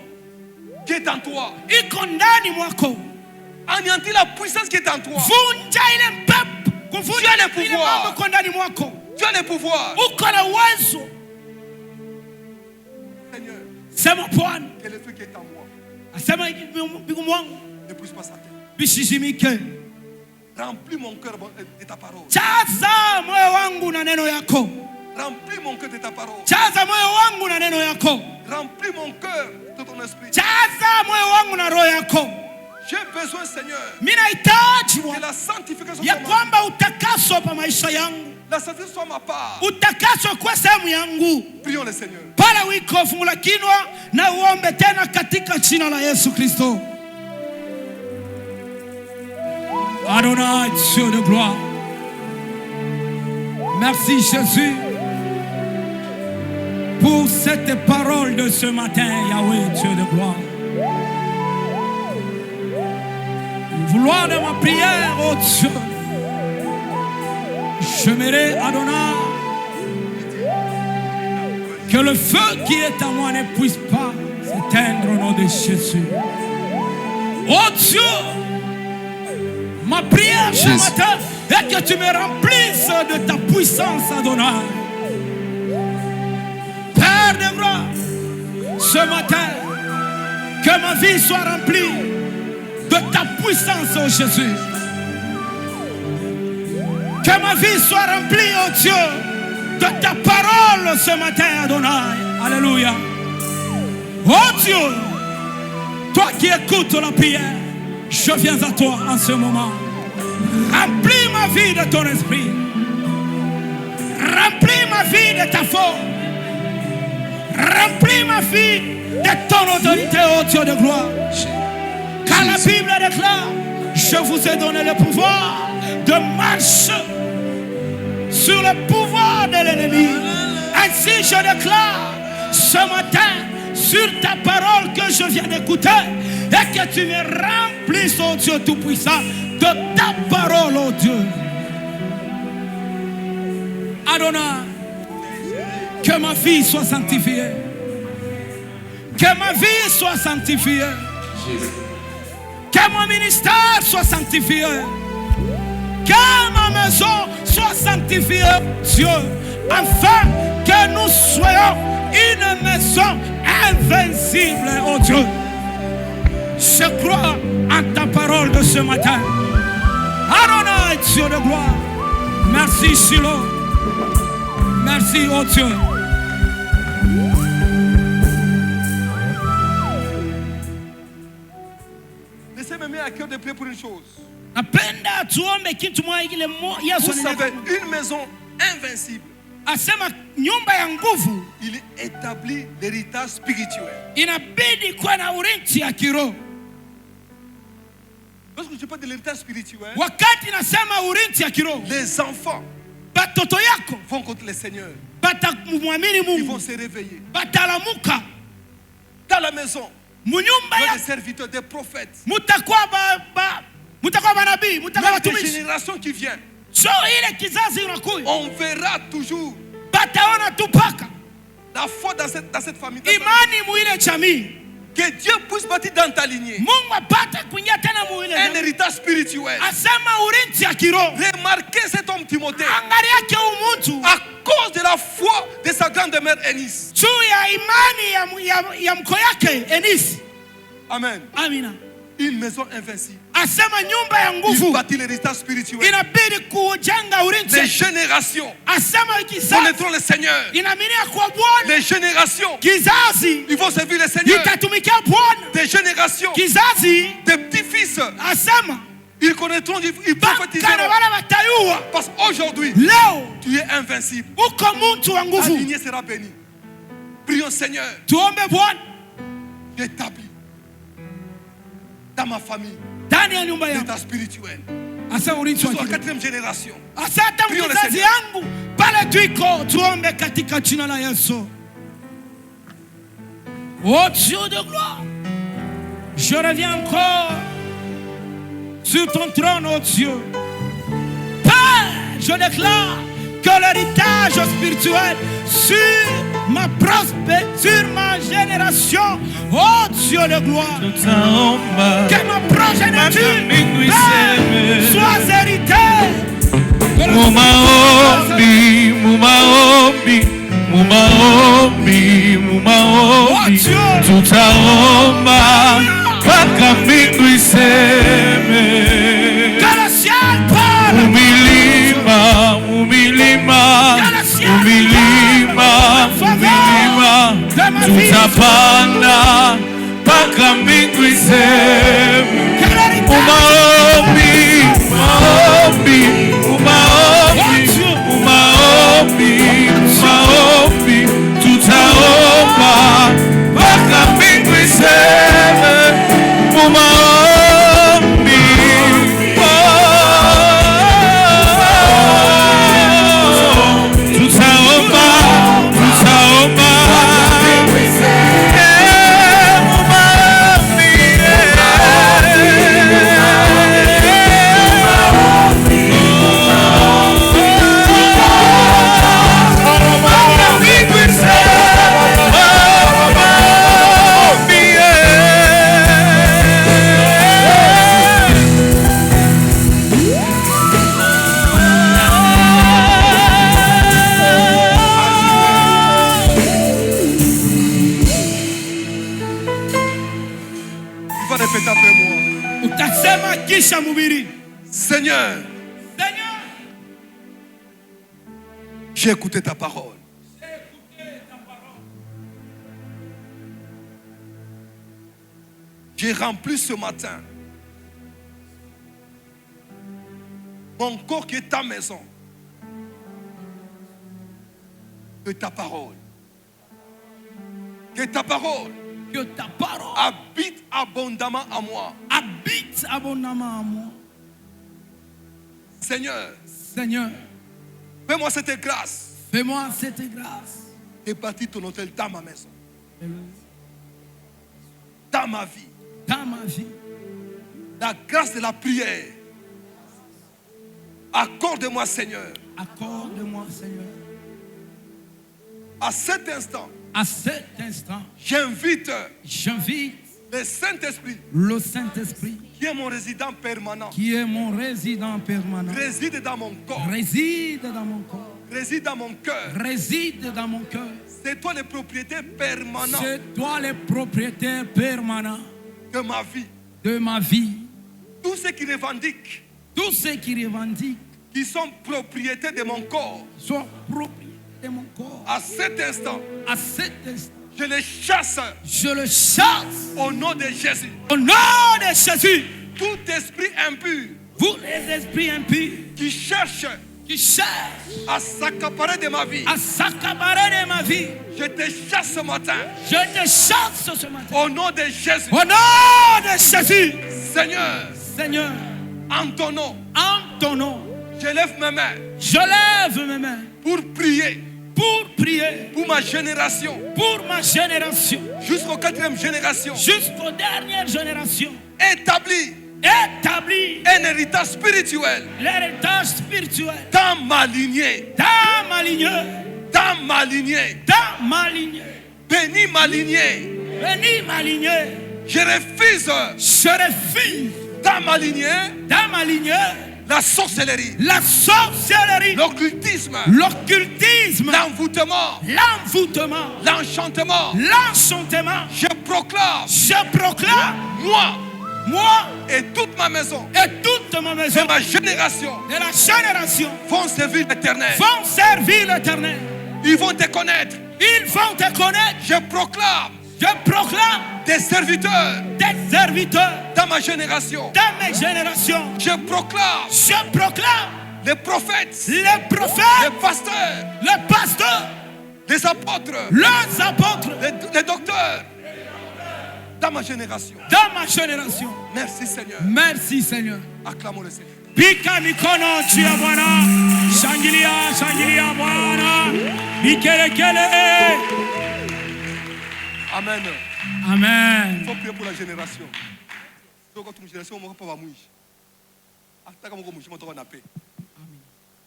qui est en toi. iko ndani mwako. Anéantir la puissance qui est en toi. Vunja ile mpepo, kuvunja Dieu le ile pouvoir. mambo iko ndani mwako. Tu as le pouvoir. Uko na uwezo. Seigneur, Sema Bwana, que le feu qui est en moi asema mbingu mwangu ne puisse pas s'atteindre. bisizimike. Remplis mon cœur de ta parole. Jaza moyo wangu na neno yako. Remplis mon cœur de ta parole. Jaza moyo wangu na neno yako. Remplis mon cœur de ton esprit. Jaza moyo wangu na roho yako. J'ai besoin, Seigneur, Mimi nahitaji que la sanctification ya soit ma, kwamba utakaso pa maisha yangu, la sanctification soit ma part. utakaso kwa sehemu yangu. Prions le Seigneur. Pala wiko fungula kinwa na uombe tena katika jina la Yesu Kristo. Adonai, Dieu de gloire. Merci Jésus pour cette parole de ce matin, Yahweh, Dieu de gloire. Vouloir de ma prière, oh Dieu, j'aimerais, Adonai, que le feu qui est en moi ne puisse pas s'éteindre au nom de Jésus. Oh Dieu, ma prière ce matin est que tu me remplisses de ta puissance, Adonai. Père de grâce, ce matin, que ma vie soit remplie de ta puissance, oh Jésus. Que ma vie soit remplie, oh Dieu, de ta parole ce matin, Adonai. Alléluia. Oh Dieu, toi qui écoutes la prière, je viens à toi en ce moment. Remplis ma vie de ton esprit. Remplis ma vie de ta force. Remplis ma vie de ton autorité, oh Dieu de gloire. Car la Bible déclare, je vous ai donné le pouvoir de marcher sur le pouvoir de l'ennemi. Ainsi je déclare ce matin sur ta parole que je viens d'écouter et que tu me remplisses, oh Dieu Tout-Puissant, de ta parole, oh Dieu. Adonai, que ma vie soit sanctifiée. Que ma vie soit sanctifiée. Que mon ministère soit sanctifié. Que ma maison soit sanctifiée, Dieu, afin que nous soyons une maison invincible, oh Dieu. Je crois en ta parole de ce matin. Adonai, Dieu de gloire. Merci, Shiloh. Merci, oh Dieu. Laissez-moi mettre à cœur de prier pour une chose. Napenda tuombe kitu moja ile Yesu Vous savez, une maison invincible, asema nyumba ya nguvu il établit l'héritage spirituel. inabidi kuwa na urithi ya kiroho. Lorsque je parle de l'héritage spirituel, Wakati nasema urithi ya kiroho, les enfants batoto yako vont contre le Seigneur. batamwamini Ils vont Mungu, se réveiller. batalamuka Dans la maison, munyumba il y a ya des serviteurs, des prophètes, mutakuwa manabii, mutakuwa même des watumishi. générations qui viennent. So ile kizazi inakuja, On verra toujours bataona tu paka la foi dans cette famille. imani muile jamii. Que Dieu puisse bâtir dans ta lignée Mungu apate kuingia tena muile un jamii. héritage spirituel. Asema urithi ya kiroho. Remarquez cet homme Timothée Angalia ke umuntu à cause de la foi de sa grande-mère Eunice. juu ya imani ya mko yake Enisi. Amen. Amina. Une maison invincible. asema nyumba ya Il nguvu bâtit l'héritage spirituel. inabidi kujenga Les ulinzi. générations Asema kizazi connaîtront le Seigneur. inaaminia kwa Bwana, Les générations, kizazi ils vont servir le Seigneur. itatumikia Bwana, Des générations, kizazi des petits-fils, asema ils connaîtront, ils mpaka na prophétiseront. wale watayua. Parce qu'aujourd'hui, Leo tu es invincible. uko mtu wa Ta nguvu. lignée sera bénie. Prions Seigneur, Tuombe Bwana j'établis dans ma famille ndani ya nyumba yangu, l'état spirituel. asema ulinzi wa Jusqu'à la kiroho. 4e génération. Asante Prions le mkizazi Seigneur. yangu pale tuiko, tuombe katika jina la Yesu. Oh Dieu de gloire, je reviens encore sur ton trône, oh Dieu. Père, je déclare que l'héritage spirituel sur ma sur ma génération, oh Dieu de gloire, que ma progéniture Père, soit héritée. Mumaombi, mumaombi, mumaombi, mumaombi, tutaomba mpaka mbingu iseme. Que le ciel parle. Umilima, umilima, umilima, umilima, tutapanda mpaka mbingu iseme. Umaombi, umaombi, umaombi, umaombi, umaombi, tutaomba mpaka mbingu iseme. Umaombi, tutaomba, tutaomba. Il va répéter après moi. Utasema kisha mhubiri. Seigneur, Seigneur, j'ai écouté ta parole. J'ai rempli ce matin mon corps qui est ta maison de ta parole. Que ta parole que ta parole habite abondamment en moi. habite abondamment en moi. Seigneur, Seigneur, fais-moi cette grâce fais-moi cette grâce. de bâtir ton hôtel dans ma maison, dans ma vie. Dans ma vie, La grâce de la prière. Accorde-moi, Seigneur, accorde-moi, Seigneur. à cet instant, À cet instant, j'invite j'invite le Saint-Esprit, le Saint-Esprit, qui est mon résident permanent, qui est mon résident permanent, réside dans mon corps, réside dans mon corps, réside dans mon cœur. réside dans mon cœur. C'est toi le propriétaire permanent C'est toi le propriétaire permanent de ma vie. de ma vie. Tous ceux qui revendiquent, Tous ceux qui revendiquent qui sont propriétaires de mon corps, sont propriétaires de mon corps. à cet instant, À cet instant, je les chasse je le chasse au nom de Jésus. au nom de Jésus. Tout esprit impur Vous les esprits impurs qui cherche qui cherchent à s'accaparer de ma vie, à s'accaparer de ma vie, je te chasse ce matin je te chasse ce matin. au nom de Jésus. Au nom de Jésus, Seigneur, Seigneur, en ton nom, en ton nom, je lève mes mains je lève mes mains pour prier pour prier pour ma génération, pour ma génération, jusqu'aux 4e génération. jusqu'aux dernières générations. Établis Établis un héritage spirituel l'héritage spirituel dans ma lignée, dans ma lignée, dans ma lignée. dans ma lignée. Bénis ma lignée. Bénis ma lignée. Je refuse Je refuse dans ma lignée dans ma lignée la sorcellerie, la sorcellerie, l'occultisme, l'occultisme, l'envoûtement, l'envoûtement, l'enchantement. l'enchantement. Je proclame, Je proclame, moi, moi et toute ma maison, et toute ma maison, de ma génération, de la génération, vont servir l'Éternel. vont servir l'Éternel. Ils vont te connaître. Ils vont te connaître. Je proclame des serviteurs dans ma génération. Dans mes générations. Je proclame les prophètes, les pasteurs, les apôtres, les docteurs dans ma génération. Merci Seigneur. Merci Seigneur. Acclamons le Seigneur. Pika mikono juu ya Bwana. Shangilia Bwana. Vigelegele. Amen. Amen. Il faut prier pour la génération. Donc toute génération on va pas mourir. Ataka moko mourir on na paix.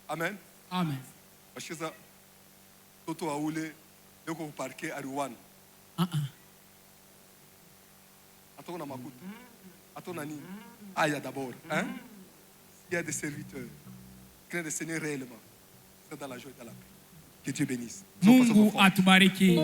Amen. Amen. Parce que ça toto aoule donc on parquer à Rwanda. Attends, on a ma coute. Attends, Nani. Aïe, d'abord. Hein? Il y a des serviteurs qui craignent le Seigneur réellement. C'est dans la joie et dans la paix. Que Dieu bénisse. Mungu atubariki.